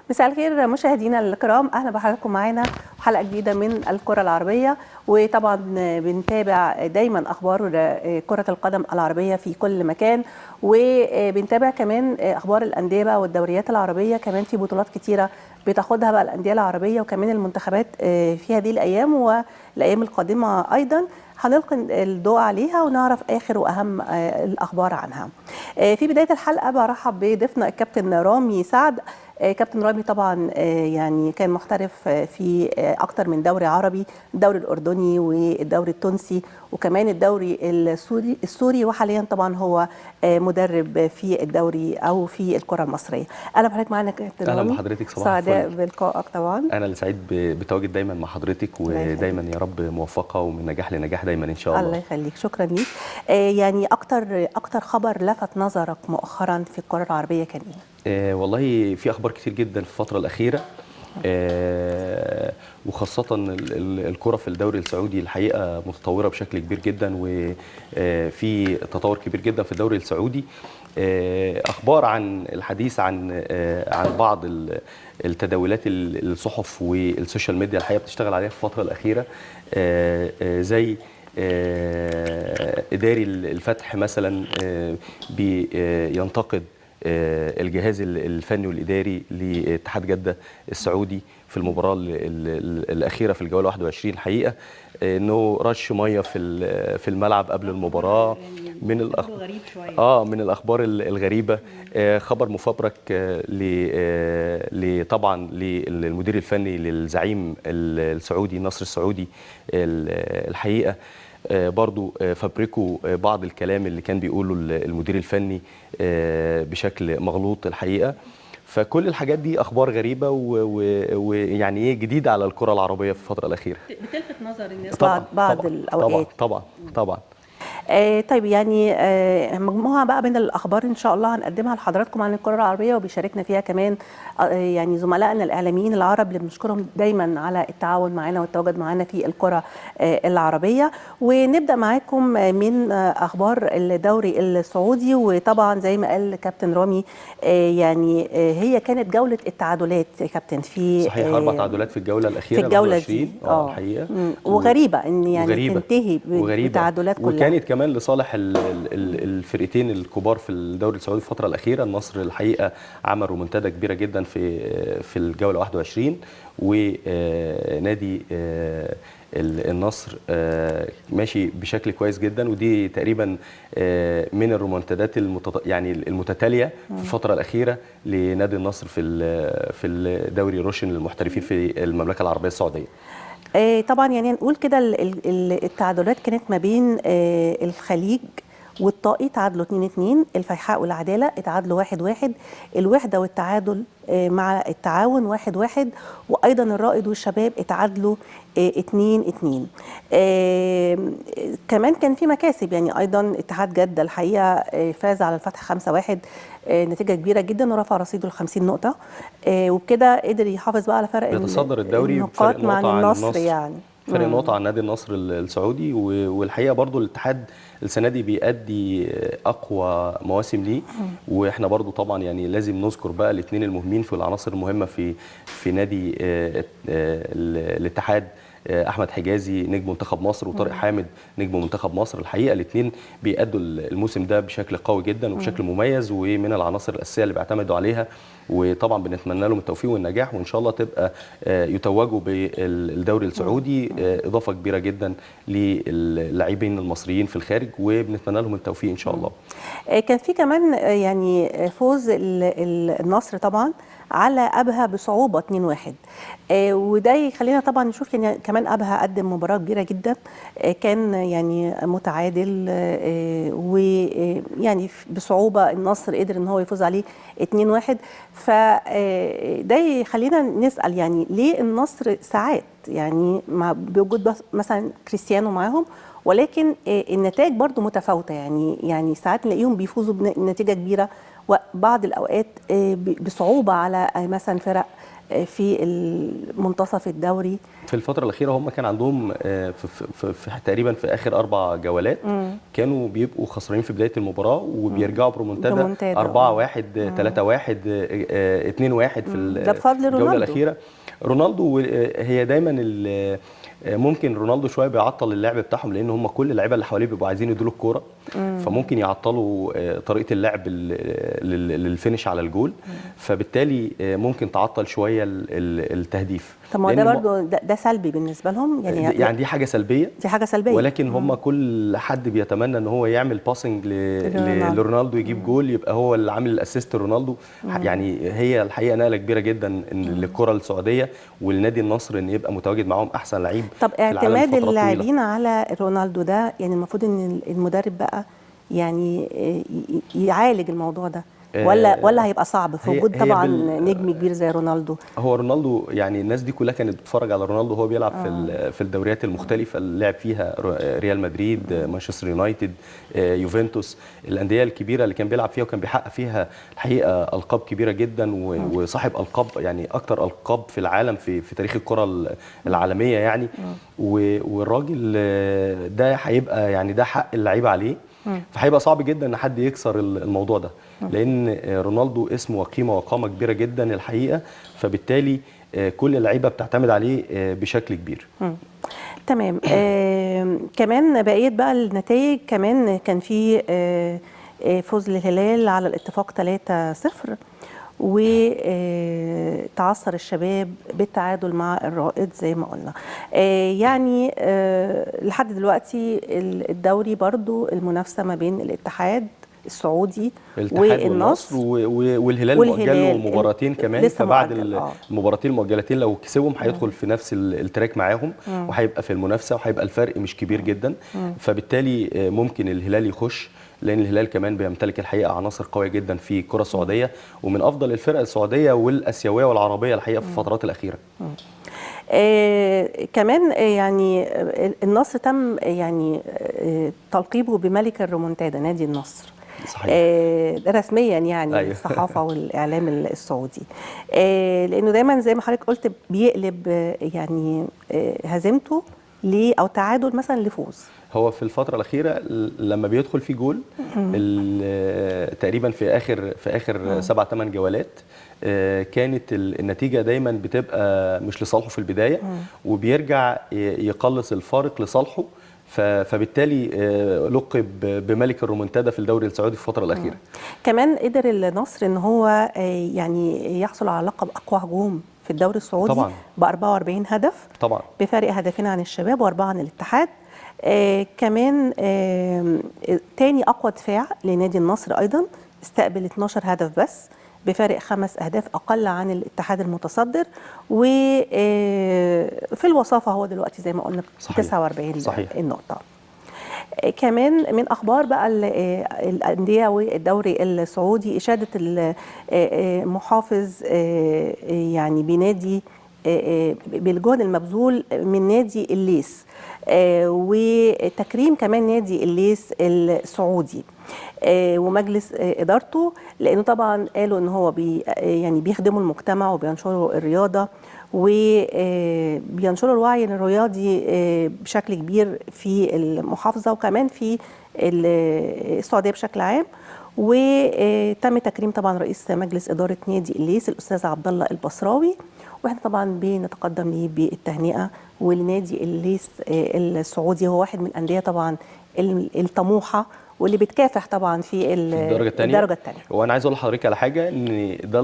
مساء الخير مشاهدينا الكرام، اهلا بحضراتكم معانا حلقه جديده من الكره العربيه. وطبعا بنتابع دايما اخبار كره القدم العربيه في كل مكان، وبنتابع كمان اخبار الانديه بقى والدوريات العربيه، كمان في بطولات كتيره بتاخدها بقى الانديه العربيه وكمان المنتخبات في هذه الايام والايام القادمه ايضا. هنلقي الضوء عليها ونعرف اخر واهم الاخبار عنها. في بدايه الحلقه برحب بضيفنا الكابتن رامي سعد. كابتن رامي طبعا يعني كان محترف في اكتر من دوري عربي، الدوري الاردني والدوري التونسي وكمان الدوري السوري، وحاليا طبعا هو مدرب في الدوري او في الكره المصريه. اهلا بحضرتك معانا كابتن رامي. اهلا بحضرتك، صباح سعداء بلقائك طبعا. انا اللي سعيد بتواجد دايما مع حضرتك، ودايما يا رب موفقه ومن نجاح لنجاح دايما ان شاء الله. الله يخليك، شكرا ليك. يعني اكتر خبر لفت نظرك مؤخرا في الكره العربيه كان ايه؟ والله في اخبار كتير جدا في الفتره الاخيره، وخاصه الكره في الدوري السعودي الحقيقه متطوره بشكل كبير جدا، وفي تطور كبير جدا في الدوري السعودي. اخبار عن الحديث عن بعض التداولات الصحف والسوشيال ميديا الحقيقه بتشتغل عليها في الفتره الاخيره، زي اداري الفتح مثلا بينتقد الجهاز الفني والاداري لاتحاد جده السعودي في المباراه الاخيره في الجوله 21. الحقيقه انه رش ميه في الملعب قبل المباراه، من من الاخبار الغريبه. خبر مفبرك طبعا للمدير الفني للزعيم السعودي النصر السعودي. الحقيقه برضو فبركوا بعض الكلام اللي كان بيقوله المدير الفني بشكل مغلوط الحقيقه. فكل الحاجات دي اخبار غريبه ويعني ايه جديده على الكره العربيه في الفتره الاخيره، بتلفت نظر الناس بعض الاوقات. طبعا. طيب يعني مجموعه بقى من الاخبار ان شاء الله هنقدمها لحضراتكم عن الكره العربيه، وبيشاركنا فيها كمان يعني زملائنا الاعلاميين العرب اللي بنشكرهم دايما على التعاون معنا والتواجد معنا في الكره العربيه. ونبدا معاكم من اخبار الدوري السعودي. وطبعا زي ما قال كابتن رامي يعني هي كانت جوله التعادلات يا كابتن، في صحيح 4 تعادلات في الجوله الاخيره في الجوله 21 دي الحقيقه، وغريبه ان يعني وغريبة تنتهي بتعادلات كلها، وكانت كمان لصالح الفرقتين الكبار في الدوري السعودي في الفتره الاخيره. النصر الحقيقه عمل رومنتادا كبيره جدا في الجوله 21، ونادي النصر ماشي بشكل كويس جدا، ودي تقريبا من الرومنتادات يعني المتتاليه في الفتره الاخيره لنادي النصر في الدوري روشن للمحترفين في المملكه العربيه السعوديه. طبعا يعني نقول كده التعادلات كانت ما بين الخليج والطائي تعادلوا 2-2، الفيحاء والعداله اتعادلوا 1-1، الوحده والتعادل مع التعاون 1-1، وايضا الرائد والشباب اتعادلوا 2-2. كمان كان في مكاسب، يعني ايضا اتحاد جده الحقيقه فاز على الفتح 5-1، نتيجه كبيره جدا ورفع رصيده ل 50 نقطه، وبكده قدر يحافظ بقى على فرق يتصدر الدوري النقاط مع النصر. يعني فرق نقطة عن نادي النصر السعودي. والحقيقة برضو الاتحاد السنة دي بيأدي أقوى مواسم ليه، وإحنا برضو طبعا يعني لازم نذكر بقى الاثنين المهمين في العناصر المهمة في نادي الاتحاد، احمد حجازي نجم منتخب مصر وطارق حامد نجم منتخب مصر. الحقيقه الاثنين بيأدوا الموسم ده بشكل قوي جدا وبشكل مميز، ومن العناصر الاساسيه اللي بيعتمدوا عليها، وطبعا بنتمنى لهم التوفيق والنجاح، وان شاء الله تبقى يتوجوا بالدوري السعودي اضافه كبيره جدا للاعبين المصريين في الخارج، وبنتمنى لهم التوفيق ان شاء الله. كان في كمان يعني فوز النصر طبعا على ابها بصعوبه 2-1، وده يخلينا طبعا نشوف يعني كمان ابها قدم مباراه كبيره جدا، كان يعني متعادل، ويعني بصعوبه النصر قدر ان هو يفوز عليه 2-1. فده يخلينا نسال يعني ليه النصر ساعات يعني مع بوجود مثلا كريستيانو معاهم، ولكن النتائج برضو متفاوته، يعني ساعات نلاقيهم بيفوزوا بنتيجه كبيره وبعض الاوقات بصعوبه على مثلا فرق في منتصف الدوري. في الفترة الأخيرة هم كان عندهم في تقريبا في آخر 4 جولات كانوا بيبقوا خسرانين في بداية المباراة وبيرجعوا برومونتادا 4-1 3-1 2-1 في ده بفضل الجولة رونالدو. الأخيرة. رونالدو هي دايما ممكن رونالدو شويه بيعطل اللعب بتاعهم، لان هم كل اللعيبه اللي حواليه بيبقوا عايزين يدوا له الكوره، فممكن يعطلوا طريقه اللعب للفينش على الجول، فبالتالي ممكن تعطل شويه التهديف. طب ما ده برضه ده سلبي بالنسبه لهم، يعني دي حاجه سلبيه، دي حاجه سلبيه، ولكن هم كل حد بيتمنى ان هو يعمل باسنج لرونالدو يجيب جول، يبقى هو اللي عامل الاسيست لرونالدو. يعني هي الحقيقه نقله كبيره جدا للكره السعوديه ولنادي النصر ان يبقى متواجد معاهم احسن لعيب. طب اعتماد اللاعبين على رونالدو ده، يعني المفروض ان المدرب بقى يعني يعالج الموضوع ده، ولا هيبقى صعب في وجود طبعا نجم كبير زي رونالدو؟ هو رونالدو يعني الناس دي كلها كانت بتتفرج على رونالدو وهو بيلعب في الدوريات المختلفه اللي لعب فيها، ريال مدريد، مانشستر يونايتد، يوفنتوس، الانديه الكبيره اللي كان بيلعب فيها وكان بيحقق فيها الحقيقه القاب كبيره جدا، وصاحب القاب يعني اكتر القاب في العالم في تاريخ الكره العالميه يعني. والراجل ده هيبقى يعني ده حق اللعيبه عليه، فهيبقى صعب جدا ان حد يكسر الموضوع ده، لان رونالدو اسمه وقيمه وقامه كبيره جدا الحقيقه، فبالتالي كل اللعيبه بتعتمد عليه بشكل كبير. تمام. كمان بقيه بقى النتائج، كمان كان في فوز للهلال على الاتفاق 3-0، وتعثر الشباب بالتعادل مع الرائد زي ما قلنا. يعني لحد دلوقتي الدوري برضو المنافسه ما بين الاتحاد السعودي والنصر والهلال مؤجل له مباراتين كمان، فبعد المباراتين المؤجلتين لو كسبهم هيدخل في نفس التراك معاهم، وهيبقى في المنافسه وهيبقى الفرق مش كبير جدا، فبالتالي ممكن الهلال يخش، لان الهلال كمان بيمتلك الحقيقه عناصر قويه جدا في الكره السعوديه، ومن افضل الفرق السعوديه والاسيويه والعربيه الحقيقه في الفترات الاخيره. كمان يعني النصر تم يعني تلقيبه بملك الريمونتادا، نادي النصر. صحيح. رسميا يعني. أيوه. الصحافه والاعلام السعودي، لانه دايما زي ما حضرتك قلت بيقلب يعني هزيمته او تعادل مثلا لفوز. هو في الفترة الأخيرة لما بيدخل في جول تقريبا في آخر 7-8 جولات كانت النتيجة دايما بتبقى مش لصالحه في البداية، وبيرجع يقلص الفارق لصالحه، فبالتالي لقب بملك الرومنتادا في الدوري السعودي في الفترة الأخيرة. كمان قدر النصر ان هو يعني يحصل على لقب أقوى هجوم في الدوري السعودي طبعا ب 44 هدف طبعا، بفارق هدفين عن الشباب و4 عن الاتحاد. كمان تاني أقوى دفاع لنادي النصر أيضا، استقبل 12 هدف بس بفارق 5 أهداف أقل عن الاتحاد المتصدر، وفي الوصافة هو دلوقتي زي ما قلنا 49 صحيح. النقطة. كمان من أخبار بقى الأندية والدوري السعودي، إشادة المحافظ يعني بنادي بالجهد المبذول من نادي الليث، وتكريم كمان نادي الليث السعودي ومجلس ادارته، لانه طبعا قالوا ان هو يعني بيخدموا المجتمع وبينشروا الرياضه وبينشروا الوعي الرياضي بشكل كبير في المحافظه وكمان في السعوديه بشكل عام. وتم تكريم طبعا رئيس مجلس اداره نادي الليث الاستاذ عبد الله البصراوي، واحنا طبعا بنتقدم ليه بالتهنئه. والنادي الليث السعودي هو واحد من الانديه طبعا الطموحه واللي بتكافح طبعا في الدرجه الثانيه. وانا عايز اقول لحضرتك على حاجه، ان ده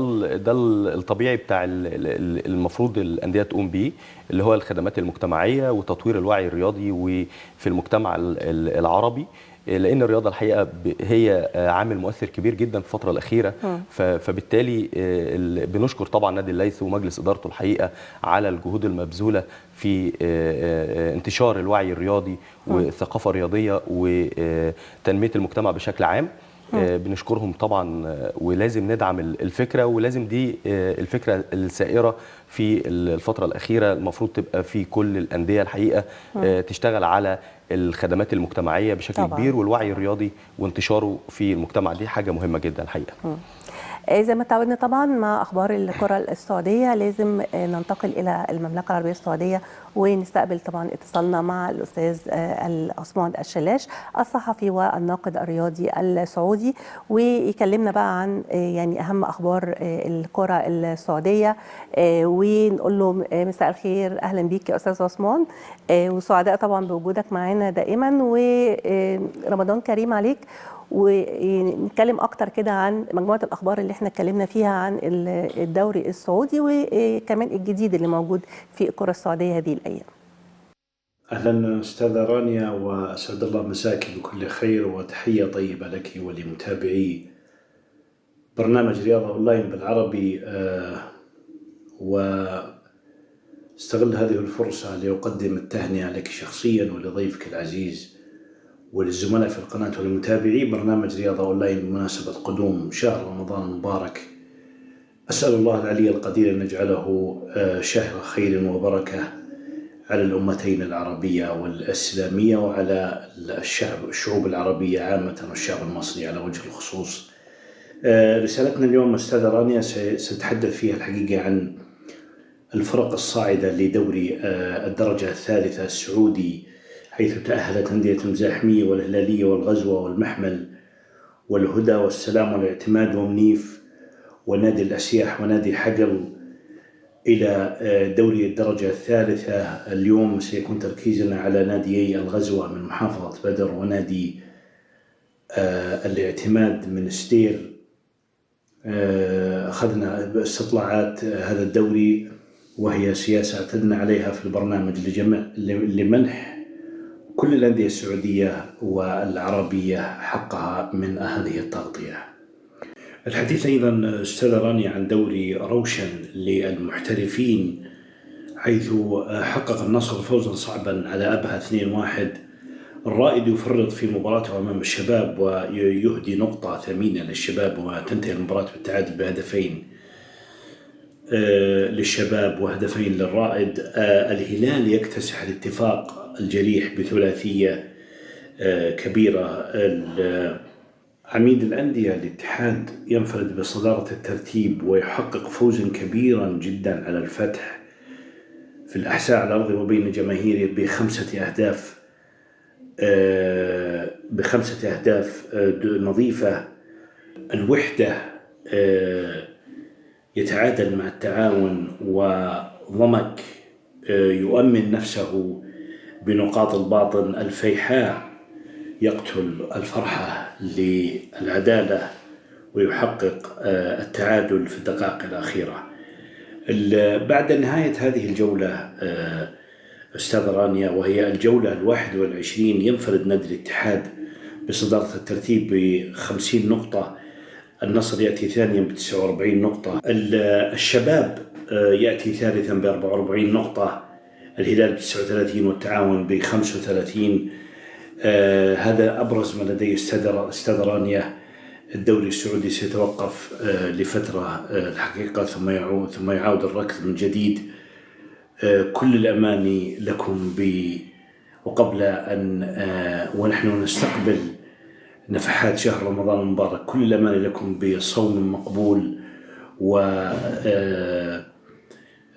الطبيعي بتاع المفروض الانديه تقوم بيه، اللي هو الخدمات المجتمعيه وتطوير الوعي الرياضي وفي المجتمع العربي، لان الرياضه الحقيقه هي عامل مؤثر كبير جدا في الفتره الاخيره. فبالتالي بنشكر طبعا نادي الليث ومجلس ادارته الحقيقه على الجهود المبذوله في انتشار الوعي الرياضي والثقافه الرياضيه وتنميه المجتمع بشكل عام. بنشكرهم طبعا، ولازم ندعم الفكره، ولازم دي الفكره السائره في الفتره الاخيره المفروض تبقى في كل الانديه الحقيقه، تشتغل على الخدمات المجتمعيه بشكل طبعاً. كبير، والوعي الرياضي وانتشاره في المجتمع دي حاجه مهمه جدا الحقيقه. زي ما تعودنا طبعا مع اخبار الكره السعوديه لازم ننتقل الى المملكه العربيه السعوديه ونستقبل طبعا اتصالنا مع الاستاذ عثمان الشلاش الصحفي والناقد الرياضي السعودي، ويكلمنا بقى عن يعني اهم اخبار الكره السعوديه، ونقول له مساء الخير، اهلا بيك يا استاذ عثمان، وسعداء طبعا بوجودك معانا دائما، ورمضان كريم عليك. ونتكلم اكتر كده عن مجموعه الاخبار اللي احنا اتكلمنا فيها عن الدوري السعودي وكمان الجديد اللي موجود في الكره السعوديه هذه الايام. اهلا استاذه رانيا، واسعد الله مساك بكل خير، وتحيه طيبه لك ولمتابعي برنامج رياضه اونلاين بالعربي. واستغل هذه الفرصه لاقدم التهنئه لك شخصيا ولضيفك العزيز وللزملاء في القناة ولمتابعي برنامج رياضة أونلاين بمناسبة قدوم شهر رمضان المبارك. أسأل الله العلي القدير أن يجعله شهر خير وبركة على الأمتين العربية والإسلامية، وعلى الشعوب العربية عامة والشعب المصري على وجه الخصوص. رسالتنا اليوم أستاذة رانيا سنتحدث فيها الحقيقة عن الفرق الصاعدة لدوري الدرجة الثالثة السعودي، حيث تأهلت أندية المزاحمية والهلالية والغزوة والمحمل والهدى والسلام والاعتماد ومنيف ونادي الأسياح ونادي حقل إلى دوري الدرجة الثالثة. اليوم سيكون تركيزنا على ناديي الغزوة من محافظة بدر ونادي الاعتماد من ستير. أخذنا استطلاعات هذا الدوري، وهي سياسة اعتدنا عليها في البرنامج لمنح كل الأندية السعودية والعربية حقها من هذه التغطية. الحديث أيضا أستاذ راني عن دوري روشن للمحترفين، حيث حقق النصر فوزا صعبا على أبها 2-1. الرائد يفرط في مباراته أمام الشباب ويهدي نقطة ثمينة للشباب، وتنتهي المباراة بالتعادل بهدفين للشباب وهدفين للرائد. الهلال يكتسح الاتفاق الجريح بثلاثية كبيرة. عميد الأندية الاتحاد ينفرد بصدارة الترتيب ويحقق فوزا كبيرا جدا على الفتح في الأحساء على الأرض وبين جماهيره بخمسة أهداف نظيفة. الوحدة يتعادل مع التعاون، وضمك يؤمن نفسه بنقاط الباطن. الفيحاء يقتل الفرحة للعدالة ويحقق التعادل في الدقائق الأخيرة. بعد نهاية هذه الجولة أستاذ رانيا، وهي الجولة 21، ينفرد نادي الاتحاد بصدارة الترتيب ب50 نقطة. النصر يأتي ثانيا ب49 نقطة. الشباب يأتي ثالثا ب44 نقطة. الهلال ب39 والتعاون ب35. هذا أبرز ما لدي أستاذ رانيا. الدوري السعودي سيتوقف لفترة الحقيقة، ثم يعود الركض من جديد. كل الأماني لكم وقبل أن ونحن نستقبل نفحات شهر رمضان المبارك، كل الأماني لكم بصوم مقبول،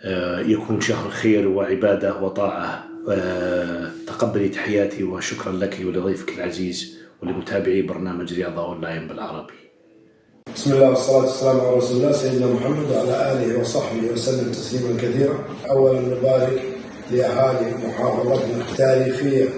ويكون شهر خير وعبادة وطاعة. تقبلي تحياتي وشكرا لك ولضيفك العزيز ولمتابعي برنامج رياضة أونلاين بالعربي. بسم الله والصلاة والسلام على رسول الله سيدنا محمد وعلى آله وصحبه وسلم تسليما كثيرا. أولا نبارك لأهالي محافظتنا التاريخية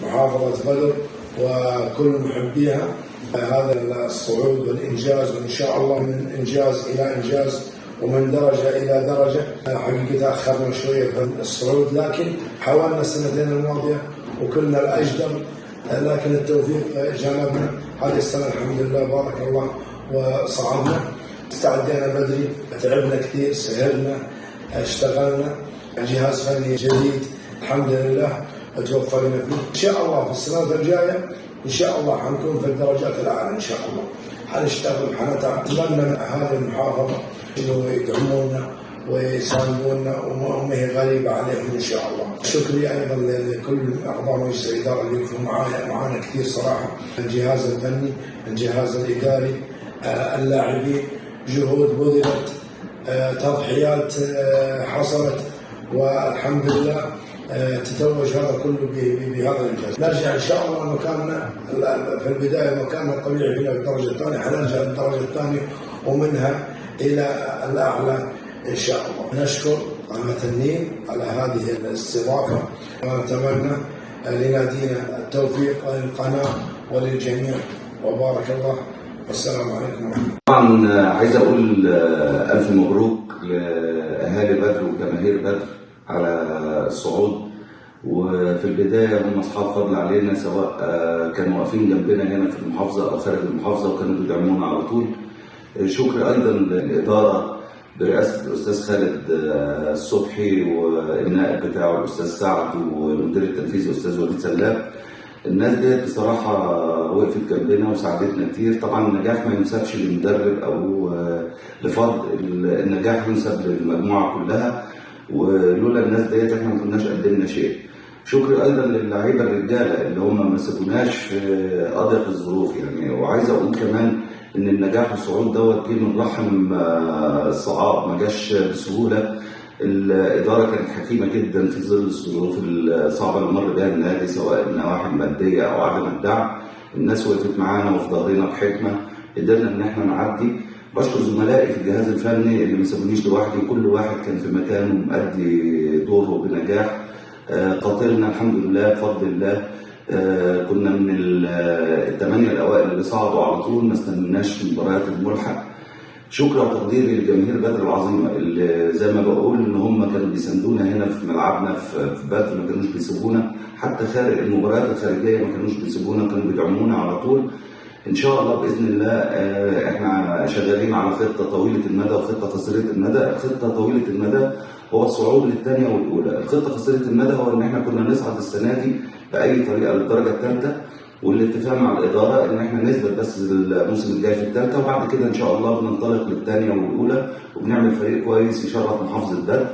محافظة بدر وكل محبيها هذا الصعود والإنجاز، وإن شاء الله من إنجاز إلى إنجاز ومن درجة إلى درجة. حقيقة تأخرنا شوية في الصعود، لكن حاولنا السنتين الماضية وكنا الأجدر، لكن التوفيق جانبنا. هذه السنة الحمد لله بارك الله وصعدنا. استعدينا بدري، تعبنا كثير، سهرنا، اشتغلنا، جهاز فني جديد الحمد لله توفقنا فيه. إن شاء الله في السنوات الجاية إن شاء الله حنكون في الدرجات الأعلى إن شاء الله. حنشتغل حنتعب. أتمنى من أهالي المحافظة إنه يدعمونا ويساندونا وما هي غريبة عليهم إن شاء الله. شكري أيضا لكل أعضاء مجلس الإدارة اللي يكونوا معنا كثير صراحة، الجهاز الفني، الجهاز الإداري، اللاعبين، جهود بذلت، تضحيات حصلت، والحمد لله تتوج هذا كله بهذا الإنجاز. نرجع إن شاء الله مكاننا في البداية، مكاننا الطبيعي في الدرجة الثانية، حنرجع للدرجة الثانية ومنها إلى الأعلى إن شاء الله. نشكر قناة النيل على هذه الاستضافة، ونتمنى لنادينا التوفيق للقناة وللجميع، وبارك الله، والسلام عليكم ورحمة الله. طبعا عايز اقول الف مبروك لاهالي بدر وجماهير بدر على الصعود، وفي البدايه هم اصحاب فضل علينا، سواء كانوا واقفين جنبنا هنا في المحافظه او خارج المحافظه وكانوا بيدعمونا على طول. شكر ايضا للاداره برئاسه الاستاذ خالد الصبحي والنائب بتاعه الاستاذ سعد والمدير التنفيذي الاستاذ وليد سلاب. الناس ديت بصراحة وقفت جنبنا وساعدتنا كتير. طبعا النجاح ما ينسبش للمدرب أو لفرد، النجاح ينسب للمجموعة كلها، ولولا الناس ديت احنا ما كناش قدمنا شيء. شكري أيضا للاعيبة الرجالة اللي هم ما سابوناش في أضيق الظروف يعني. وعايز أقول كمان إن النجاح والصعود دوت جه من رحم الصعاب، ما جاش بسهولة. الإدارة كانت حكيمة جدا في ظل الظروف الصعبة اللي مر بها النادي، سواء النواحي المادية أو عدم الدعم. الناس وقفت معانا وفي ظهرنا بحكمة، قدرنا إن احنا نعدي. بشكر زملائي في الجهاز الفني اللي ما سابونيش لوحدي، كل واحد كان في مكانه مؤدي دوره بنجاح. قاتلنا الحمد لله بفضل الله. كنا من الثمانية الأوائل اللي صعدوا على طول، ما استنوناش مباريات الملحق. شكرا وتقديري لجماهير بدر العظيمه اللي زي ما بقول ان هم كانوا بيساندونا هنا في ملعبنا في بدر، ما كانوش بيسيبونا حتى خارج المباريات الخارجيه، ما كانوش بيسيبونا، كانوا بيدعمونا على طول. ان شاء الله باذن الله احنا شغالين على خطه طويله المدى وخطه قصيره المدى. الخطه طويله المدى هو الصعود للثانيه والاولى، الخطه قصيره المدى هو ان احنا كنا نصعد السنه دي باي طريقه للدرجه الثالثه، والاتفاق مع الاداره ان احنا نثبت بس الموسم الجاي في الثالثه، وبعد كده ان شاء الله بننطلق للثانيه والاولى وبنعمل فريق كويس يشرف محافظه بدر.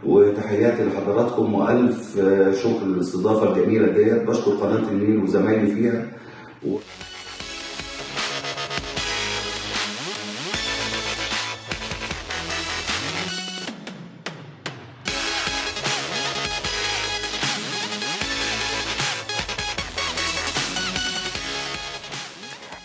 وتحياتي لحضراتكم والف شكر للاستضافه الجميله ديت. بشكر قناه النيل وزمايلي فيها.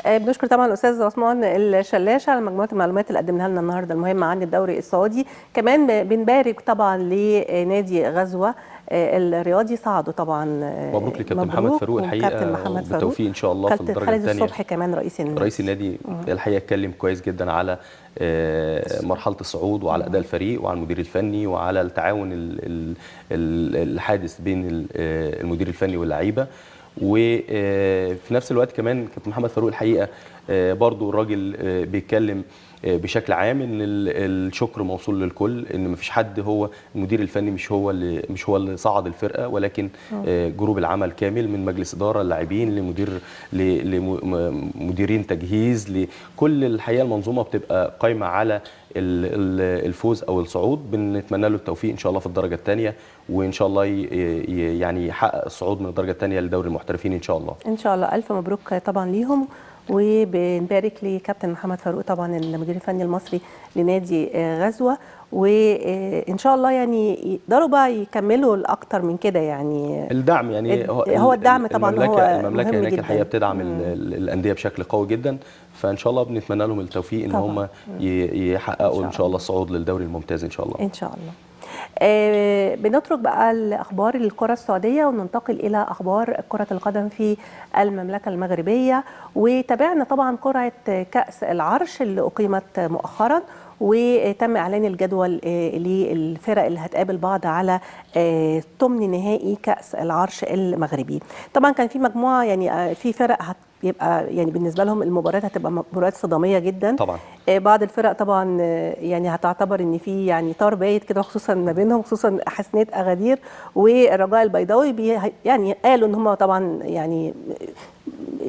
بنشكر طبعا الاستاذ عثمان الشلاش على مجموعه المعلومات اللي قدمها لنا النهارده المهمه عن الدوري السعودي. كمان بنبارك طبعا لنادي غزوه الرياضي، صعدوا طبعا. مبروك لكابتن محمد فاروق الحقيقه، بالتوفيق ان شاء الله في الدرجه الثانيه. خالد الصبحي كمان رئيس النادي الحقيقه اتكلم كويس جدا على مرحله الصعود وعلى اداء الفريق وعلى المدير الفني وعلى التعاون الحادث بين المدير الفني واللعيبه. وفي نفس الوقت كمان كابتن محمد فاروق الحقيقه برضو الراجل بيتكلم بشكل عام ان الشكر موصول للكل، ان مفيش حد، هو المدير الفني مش هو اللي صعد الفرقه، ولكن جروب العمل كامل من مجلس اداره، اللاعبين، لمديرين تجهيز، لكل الحقيقه المنظومه بتبقى قايمه على الفوز او الصعود. بنتمنى له التوفيق ان شاء الله في الدرجه الثانيه، وان شاء الله يعني يحقق الصعود من الدرجه الثانيه لدوري المحترفين ان شاء الله. ان شاء الله. الف مبروك طبعا ليهم، وبنبارك لكابتن محمد فاروق طبعا المدير الفني المصري لنادي غزوه، وان شاء الله يعني يقدروا بقى يكملوا الاكتر من كده. يعني الدعم، يعني هو الدعم طبعا المملكه هناك الحقيقه بتدعم الانديه بشكل قوي جدا، فان شاء الله بنتمنى لهم التوفيق ان هم يحققوا ان شاء الله الصعود للدوري الممتاز ان شاء الله. ان شاء الله. بنترك بقى الاخبار الكره السعوديه وننتقل الى اخبار كره القدم في المملكه المغربيه. وتابعنا طبعا قرعه كاس العرش اللي اقيمت مؤخرا، وتم اعلان الجدول للفرق اللي هتقابل بعض على ثمن نهائي كاس العرش المغربي. طبعا كان في مجموعه، يعني في فرق يبقى يعني بالنسبه لهم المباريات هتبقى مباريات صداميه جدا طبعا. بعض الفرق طبعا يعني هتعتبر ان في يعني طار بايت كده، خصوصا ما بينهم، خصوصا حسنيه اغادير والرجاء البيضاوي. يعني قالوا ان هم طبعا يعني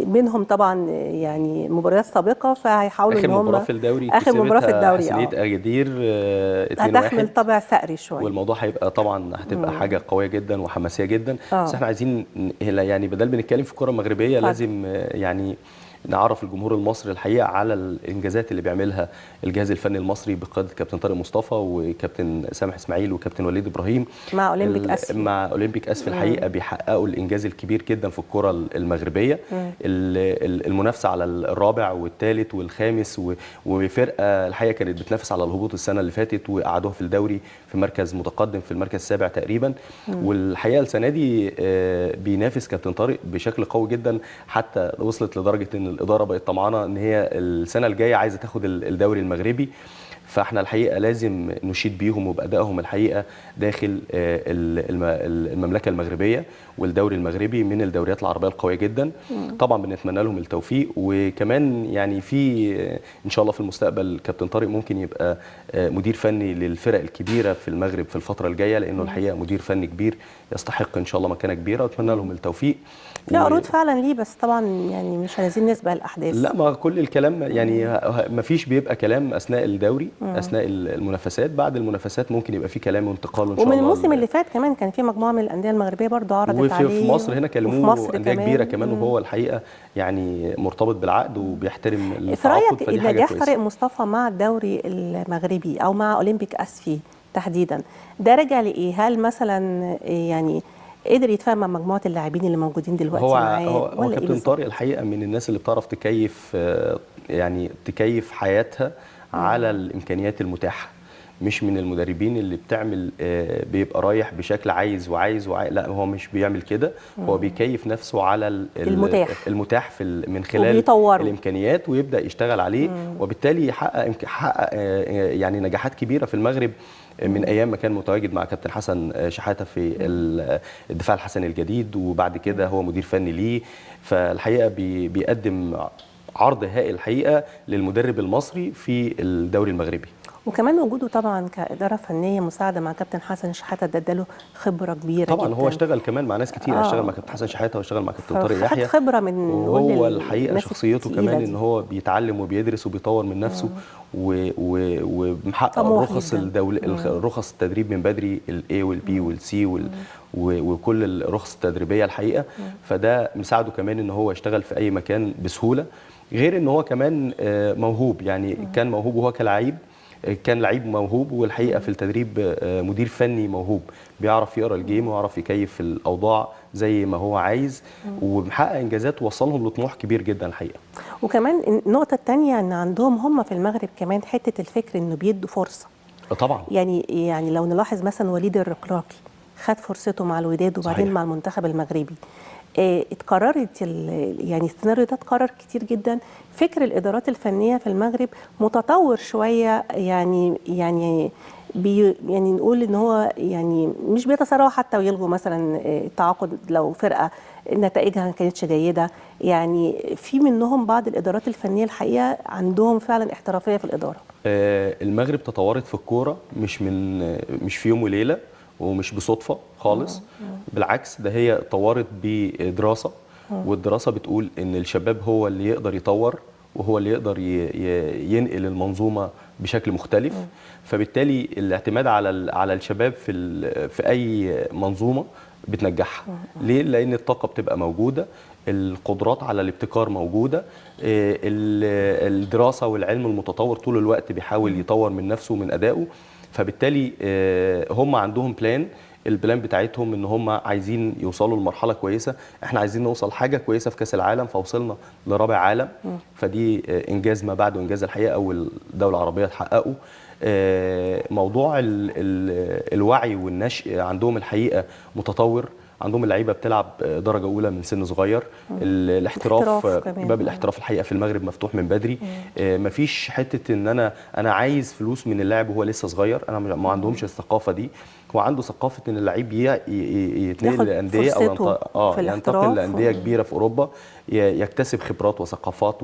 منهم طبعا يعني مباريات سابقه، فهيحاولوا ان هم مباراه في الدوري اخر مباراه في الدوري حسنية اجدير 2-1، هتحمل طابع ثأري شويه، والموضوع هيبقى طبعا هتبقى حاجه قويه جدا وحماسيه جدا. بس احنا عايزين يعني بدل بنتكلم في الكره المغربيه لازم يعني نعرف الجمهور المصري الحقيقه على الانجازات اللي بيعملها الجهاز الفني المصري بقياده كابتن طارق مصطفى وكابتن سامح اسماعيل وكابتن وليد ابراهيم مع اولمبيك اسفل. مع اولمبيك اسفل الحقيقه بيحققوا الانجاز الكبير جدا في الكره المغربيه. المنافسه على الرابع والثالث والخامس، وفرقه الحقيقه كانت بتنافس على الهبوط السنه اللي فاتت وقعدوها في الدوري في مركز متقدم في المركز السابع تقريبا. والحقيقه السنه دي بينافس كابتن طارق بشكل قوي جدا، حتى وصلت لدرجه ان الاداره بقت طمعانه ان هي السنه الجايه عايزه تاخد الدوري المغربي. فاحنا الحقيقه لازم نشيد بيهم وبادائهم الحقيقه داخل المملكه المغربيه والدوري المغربي من الدوريات العربيه القويه جدا. طبعا بنتمنى لهم التوفيق، وكمان يعني في ان شاء الله في المستقبل كابتن طارق ممكن يبقى مدير فني للفرق الكبيره في المغرب في الفتره الجايه، لانه الحقيقه مدير فني كبير يستحق ان شاء الله مكانه كبيره، واتمنى لهم التوفيق. في عروض فعلا ليه، بس طبعا يعني مش عايزين نسبق الاحداث. لا، ما كل الكلام يعني ما فيش بيبقى كلام اثناء الدوري اثناء المنافسات، بعد المنافسات ممكن يبقى في كلام وانتقال ان شاء الله. ومن الموسم اللي فات كمان كان في مجموعه من الانديه المغربيه برضه عرضت عليه، وفي مصر هنا كلموه انديه كبيره كمان، وهو الحقيقه يعني مرتبط بالعقد وبيحترم التعاقد. في رايك نجاح طارق مصطفى مع الدوري المغربي او مع اولمبيك اسفي تحديدا ده راجع لايه؟ هل مثلا يعني قدر يتفاهم مع مجموعه اللاعبين اللي موجودين دلوقتي معاه؟ هو كابتن طارق الحقيقه من الناس اللي بتعرف تكيف يعني تكيف حياتها على الامكانيات المتاحه، مش من المدربين اللي بتعمل بيبقى رايح بشكل عايز وعايز لا، هو مش بيعمل كده. هو بيكيف نفسه على المتاح من خلال وبيطوره الامكانيات ويبدا يشتغل عليه، وبالتالي يحقق يعني نجاحات كبيره في المغرب من ايام ما كان متواجد مع كابتن حسن شحاته في الدفاع الحسني الجديد، وبعد كده هو مدير فني ليه. فالحقيقه بيقدم عرض هائل الحقيقه للمدرب المصري في الدوري المغربي. وكمان وجوده طبعا كاداره فنيه مساعده مع كابتن حسن شحاته ده اداله خبره كبيره طبعا جدا. هو اشتغل كمان مع ناس كتير، اشتغل مع كابتن حسن شحاته واشتغل مع كابتن طارق يحيى، خبره من وهو الحقيقه شخصيته كمان ان هو بيتعلم وبيدرس وبيطور من نفسه ومحقق رخص الرخص التدريب من بدري، الاي والبي والسي وكل الرخص التدريبيه الحقيقه. فده مساعده كمان ان هو يشتغل في اي مكان بسهوله، غير ان هو كمان موهوب، يعني كان موهوب وهو كان لعيب موهوب، والحقيقه في التدريب مدير فني موهوب بيعرف يقرا الجيم ويعرف يكيف الاوضاع زي ما هو عايز، ومحقق انجازات وصلهم لطموح كبير جدا الحقيقه. وكمان النقطه الثانيه ان عندهم هم في المغرب كمان حته الفكر انه بيدوا فرصه. طبعا يعني لو نلاحظ مثلا وليد الركراكي خد فرصته مع الوداد وبعدين صحيح. مع المنتخب المغربي اتكررت يعني السيناريو ده اتكرر كتير جدا. فكر الادارات الفنيه في المغرب متطور شويه، يعني نقول ان هو يعني مش بيتسارعوا حتى ويلغوا مثلا التعاقد لو فرقه نتائجها ما كانتش جيده. يعني في منهم بعض الادارات الفنيه الحقيقه عندهم فعلا احترافيه في الاداره. المغرب تطورت في الكوره مش في يوم وليله ومش بصدفه خالص. بالعكس، ده هي طورت بدراسه، والدراسه بتقول ان الشباب هو اللي يقدر يطور وهو اللي يقدر ينقل المنظومه بشكل مختلف. فبالتالي الاعتماد على الشباب في اي منظومه بتنجحها. ليه؟ لان الطاقه بتبقى موجوده، القدرات على الابتكار موجوده، الدراسه والعلم المتطور طول الوقت بيحاول يطور من نفسه ومن ادائه. فبالتالي هم عندهم البلان بتاعتهم ان هم عايزين يوصلوا لمرحله كويسه. احنا عايزين نوصل حاجه كويسه في كاس العالم، فوصلنا لرابع عالم، فدي انجاز ما بعده انجاز الحقيقه اول دوله عربيه تحققه. موضوع الوعي والنشء عندهم الحقيقه متطور، عندهم اللعيبه بتلعب درجه اولى من سن صغير. الاحتراف باب الاحتراف الحقيقه في المغرب مفتوح من بدري. مفيش حته ان انا عايز فلوس من اللاعب وهو لسه صغير، انا ما عندهمش الثقافه دي. هو عنده ثقافه ان اللعيب يتنقل لانديه او ينتقل لانديه كبيره في اوروبا، يكتسب خبرات وثقافات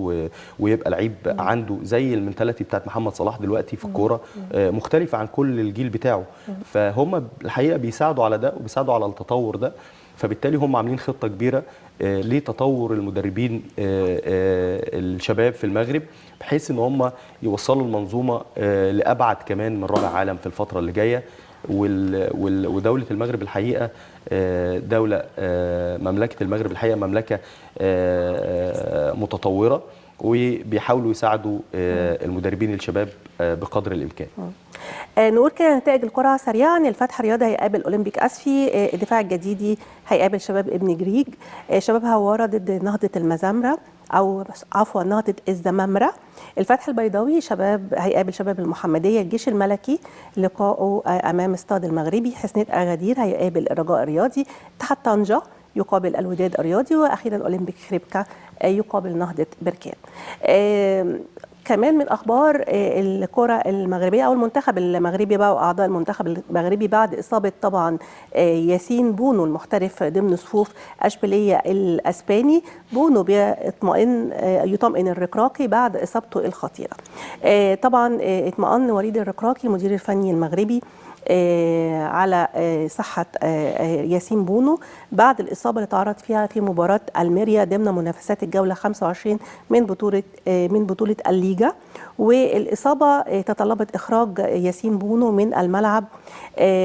ويبقى لعيب عنده زي المنتاليتي بتاعت محمد صلاح دلوقتي في الكوره، مختلفه عن كل الجيل بتاعه. فهم الحقيقه بيساعدوا على ده وبيساعدوا على التطور ده. فبالتالي هم عاملين خطه كبيره لتطور المدربين الشباب في المغرب، بحيث ان هم يوصلوا المنظومه لابعد كمان من رابع عالم في الفتره اللي جايه. ودوله المغرب الحقيقه دوله مملكه المغرب الحقيقه مملكه متطوره، وبيحاولوا يساعدوا المدربين الشباب بقدر الامكان. نقول كده نتائج القرعه سريعا: الفتح رياضي هيقابل اولمبيك اسفي، الدفاع الجديدي هيقابل شباب ابن جريج، شباب هواره ضد نهضه المزامره او عفوا نهضه الزمامره، الفتح البيضاوي هيقابل شباب المحمديه، الجيش الملكي لقاؤه امام استاد المغربي، حسنيه اغادير هيقابل الرجاء الرياضي، اتحاد طنجه يقابل الوداد الرياضي، واخيرا اولمبيك خريبكا يقابل نهضه بركان. كمان من اخبار الكره المغربيه او المنتخب المغربي بقى واعضاء المنتخب المغربي بعد اصابه طبعا ياسين بونو المحترف ضمن صفوف اشبيليه الاسباني. بونو يطمئن الركراكي بعد اصابته الخطيره. طبعا اطمئن وليد الركراكي المدير الفني المغربي على صحة ياسين بونو بعد الإصابة اللي تعرض فيها في مباراة الميريا ضمن منافسات الجولة 25 من بطولة الليجا، والإصابة تطلبت إخراج ياسين بونو من الملعب،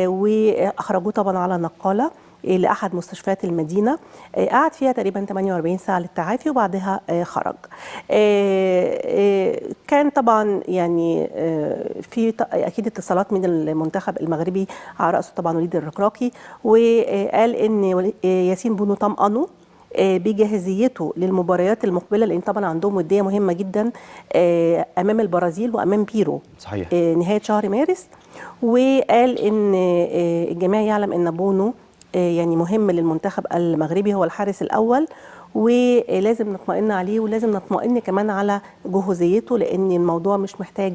وأخرجوه طبعا على نقالة لأحد مستشفيات المدينة، قعد فيها تقريبا 48 ساعة للتعافي وبعدها خرج. كان طبعا يعني في أكيد اتصالات من المنتخب المغربي على رأسه طبعا وليد الركراكي، وقال إن ياسين بونو طمأنه بجاهزيته للمباريات المقبله، لان طبعا عندهم وديه مهمه جدا امام البرازيل وامام بيرو صحيح نهايه شهر مارس. وقال ان الجميع يعلم ان بونو يعني مهم للمنتخب المغربي، هو الحارس الاول، ولازم نطمئن عليه ولازم نطمئن كمان على جهوزيته، لان الموضوع مش محتاج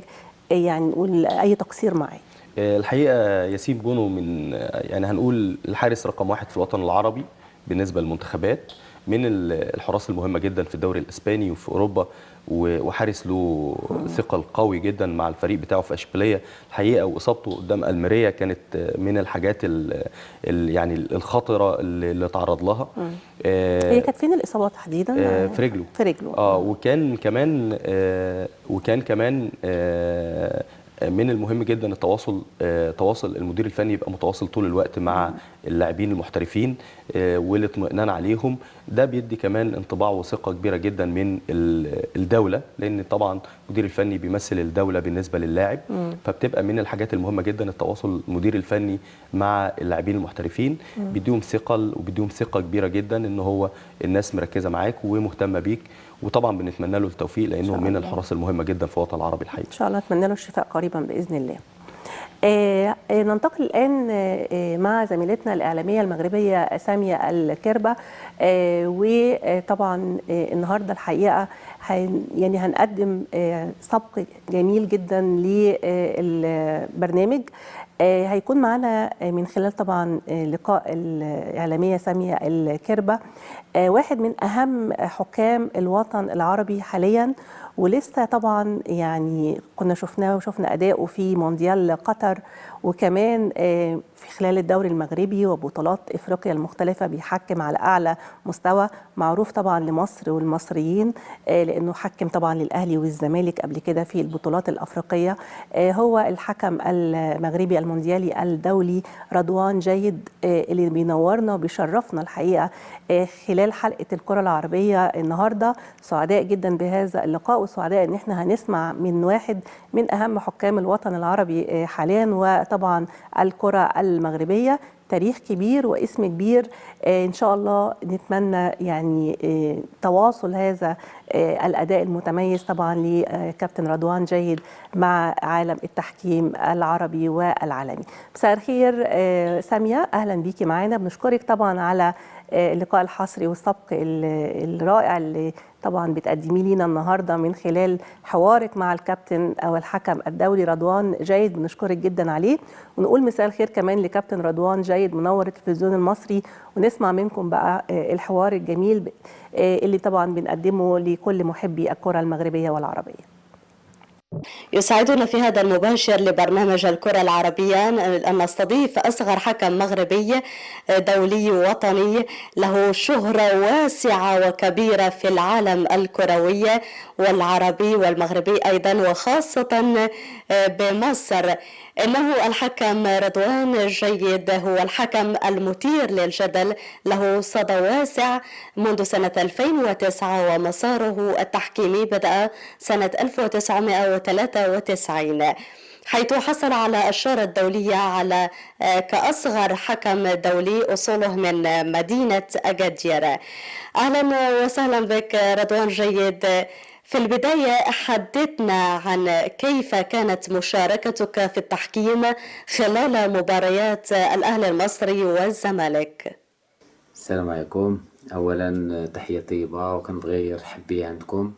يعني نقول اي تقصير معاه. الحقيقه ياسين بونو من يعني هنقول الحارس رقم 1 في الوطن العربي بالنسبه للمنتخبات، من الحراس المهمه جدا في الدوري الاسباني وفي اوروبا، وحارس له ثقل قوي جدا مع الفريق بتاعه في اشبيليه الحقيقه. واصابته قدام الميريا كانت من الحاجات يعني الخطره اللي تعرض لها. هي كانت فين الاصابه تحديدا؟ في رجله. في رجله. وكان كمان من المهم جدا تواصل المدير الفني يبقى متواصل طول الوقت مع اللاعبين المحترفين والاطمئنان عليهم. ده بيدي كمان انطباع وثقه كبيره جدا من الدوله، لان طبعا المدير الفني بيمثل الدوله بالنسبه للاعب، فبتبقى من الحاجات المهمه جدا التواصل المدير الفني مع اللاعبين المحترفين، بيديهم ثقل وبيديهم ثقه كبيره جدا ان هو الناس مركزه معاك ومهتمه بيك، وطبعا بنتمنى له التوفيق لانه من الحراس المهمه جدا في الوطن العربي الحقيقي. ان شاء الله نتمنى له الشفاء قريبا باذن الله. ننتقل الآن مع زميلتنا الإعلامية المغربية سامية الكربة، وطبعا النهاردة الحقيقة يعني هنقدم سبق جميل جدا للبرنامج. هيكون معنا من خلال طبعا لقاء الإعلامية سامية الكربة واحد من أهم حكام الوطن العربي حاليا، ولسه طبعا يعني كنا شفناه وشفنا أداؤه في مونديال قطر، وكمان في خلال الدوري المغربي وبطولات إفريقيا المختلفة بيحكم على أعلى مستوى، معروف طبعا لمصر والمصريين لأنه حكم طبعا للأهلي والزمالك قبل كده في البطولات الأفريقية. هو الحكم المغربي المونديالي الدولي رضوان جيد اللي بينورنا وبيشرفنا الحقيقة خلال حلقة الكرة العربية النهاردة. سعداء جدا بهذا اللقاء، وسعداء ان احنا هنسمع من واحد من اهم حكام الوطن العربي حاليا وطبعا الكرة المغربية، تاريخ كبير واسم كبير. ان شاء الله نتمنى يعني تواصل هذا الاداء المتميز طبعا لكابتن رضوان جيد مع عالم التحكيم العربي والعالمي. مساء الخير سامية، اهلا بيكي معانا. بنشكرك طبعا على اللقاء الحصري والسبق الرائع اللي طبعا بتقدميه لينا النهارده من خلال حوارك مع الكابتن او الحكم الدولي رضوان جيد، بنشكرك جدا عليه. ونقول مساء الخير كمان لكابتن رضوان جيد منور التلفزيون المصري، ونسمع منكم بقى الحوار الجميل اللي طبعا بنقدمه لكل محبي الكرة المغربية والعربية. يسعدنا في هذا المباشر لبرنامج الكرة العربية أن نستضيف أصغر حكم مغربي دولي وطني له شهرة واسعة وكبيرة في العالم الكروي والعربي والمغربي أيضا، وخاصة بمصر. إنه الحكم رضوان جيد، هو الحكم المثير للجدل، له صدى واسع منذ سنة 2009 ومساره التحكيمي بدأ سنة 1993 حيث حصل على الشارة الدولية على كأصغر حكم دولي أصوله من مدينة أكادير. أهلا وسهلا بك رضوان جيد. في البداية حدثنا عن كيف كانت مشاركتك في التحكيم خلال مباريات الأهلي المصري والزمالك. السلام عليكم. أولا تحية طيبة وكنبغي نرحب بها عندكم.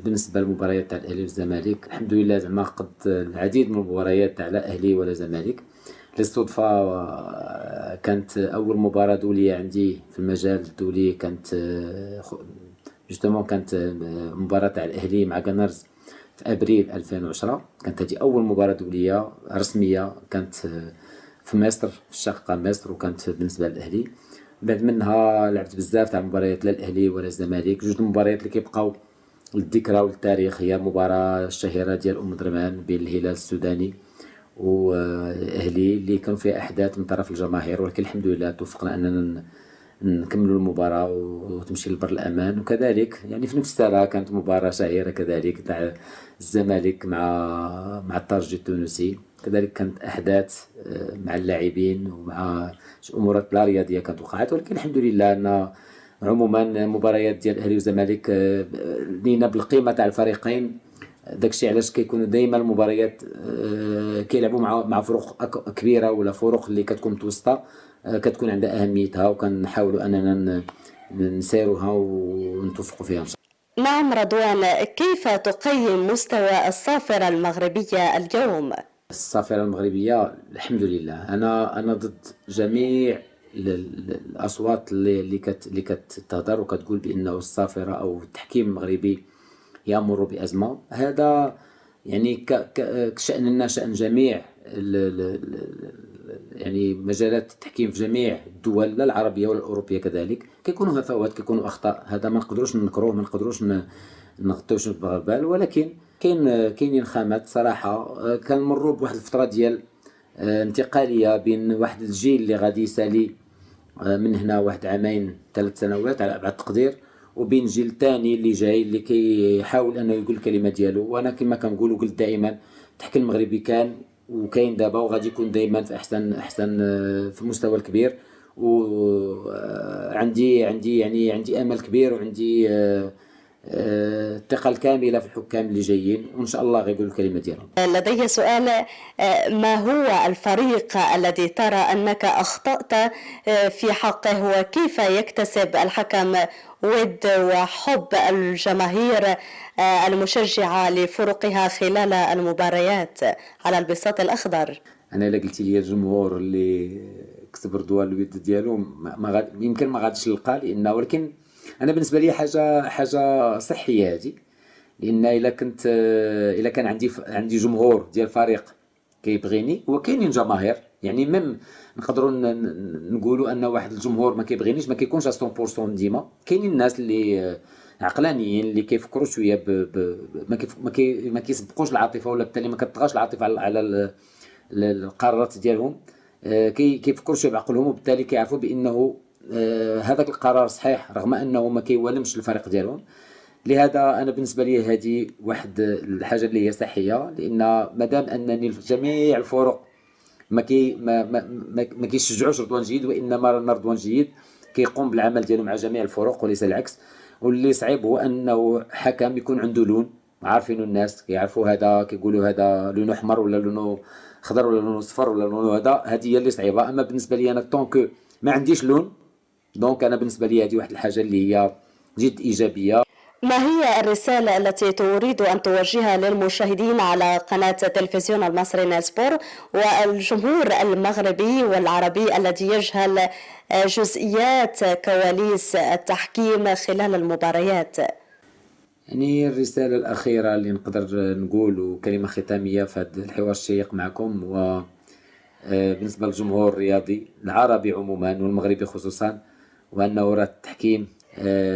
بالنسبة للمباريات تاع الأهلي والزمالك الحمد لله زعما قد العديد من المباريات تاع لا أهلي ولا زمالك. للصدفة كانت أول مباراة دولية عندي في المجال الدولي كانت كانت مباراة تاع الأهلي مع غانرز في أبريل 2010. كانت هذه أول مباراة دولية رسمية كانت في مصر في الشارقة مصر، وكانت بالنسبة للأهلي. بعد منها لعبت بزاف تاع المباريات لا الأهلي ولا الزمالك. جوج المباريات اللي كيبقاو للذكرى والتاريخ هي المباراة الشهيرة ديال أم درمان بين الهلال السوداني وأهلي اللي كانوا فيها أحداث من طرف الجماهير، ولكن الحمد لله توفقنا أننا نكملوا المباراة وتمشي لبر الأمان. وكذلك يعني في نفس السنة كانت مباراة شهيرة كذلك تاع الزمالك مع الترجي التونسي، كذلك كانت أحداث مع اللاعبين ومع أمورات لا رياضية كانت وقعت. ولكن الحمد لله أن عموما مباريات ديال الأهلي والزمالك لينا بالقيمة تاع الفريقين. داكشي علاش كيكونوا دائما المباريات كيلعبوا مع فروق كبيرة ولا فروق اللي كتكون متوسطة كتكون عندها أهميتها، وكنحاولوا أننا نسيروها ونتوفقوا فيها إن شاء الله. نعم رضوان، كيف تقيم مستوى الصافرة المغربية اليوم؟ الصافرة المغربية الحمد لله أنا ضد جميع الأصوات اللي كتهضر وكتقول بأنه الصافرة أو التحكيم المغربي يمر بأزمة. هذا يعني كشأننا شأن جميع يعني مجالات التحكيم في جميع الدول لا العربية ولا الأوروبية كذلك كيكونوا هفوات كيكونوا أخطاء. هذا ما نقدروش ننكروه، ما نقدروش نغطيوش بالغربال، ولكن كاينين خامات صراحة. كنمروا بواحد الفترة ديال انتقالية بين واحد الجيل اللي غادي يسالي من هنا واحد عامين 3 سنوات على أبعد تقدير، وبين جيل تاني اللي جاي اللي كيحاول انه يقول الكلمه ديالو. وانا كما كنقول وقلت دائما التحكيم المغربي كان وكاين دابا وغادي يكون دائما في احسن في المستوى الكبير. وعندي عندي امل كبير، وعندي الثقه الكامله في الحكام اللي جايين، وان شاء الله غيقولوا الكلمه ديالهم. لدي سؤال، ما هو الفريق الذي ترى انك اخطأت في حقه، وكيف يكتسب الحكم ود وحب الجماهير المشجعة لفرقها خلال المباريات على البساط الأخضر؟ أنا إلا قلت لي الجمهور اللي كسب رضوان الود ديالو يمكن ما غاديش نلقى، لأن ولكن أنا بالنسبة لي حاجة صحية هذه، لأن إلا كان عندي جمهور ديال فريق كيبغيني، وكاينين جماهير يعني ميم نقدروا نقولوا ان واحد الجمهور ما كيبغينيش، ما كيكونش 100% ديما. كاينين الناس اللي عقلانيين اللي كيفكروا شويه ما كيسبقوش العاطفه، ولا بالتالي ما كتطغاش العاطفه على القرارات ديالهم. كيفكروا شويه بعقلهم، وبالتالي كيعرفوا بانه هذاك القرار صحيح رغم انه ما كيوالمش الفريق ديالهم. لهذا انا بالنسبه لي هذه واحد الحاجه اللي هي صحيه، لان مادام انني في جميع الفرق ما كيشجعوش رضوان جيد، وانما رضوان جيد كيقوم بالعمل ديالو مع جميع الفرق وليس العكس. واللي صعيب هو انه حكم يكون عنده لون عارفينه الناس، كيعرفوا هذا كيقولوا هذا لونه احمر ولا لونه خضر ولا لونه صفر ولا لونه هذا. هذه هي اللي صعيبه. اما بالنسبه لي انا طونك ما عنديش لون، دونك انا بالنسبه لي هذه واحد الحاجه اللي هي جد ايجابيه. ما هي الرسالة التي تريد أن توجهها للمشاهدين على قناة تلفزيون المصري ناسبور والجمهور المغربي والعربي الذي يجهل جزئيات كواليس التحكيم خلال المباريات؟ يعني الرسالة الأخيرة اللي نقدر نقول وكلمة ختامية في هذا الحوار الشيق معكم، و بالنسبة للجمهور الرياضي العربي عموما والمغربي خصوصا، وأنه راه التحكيم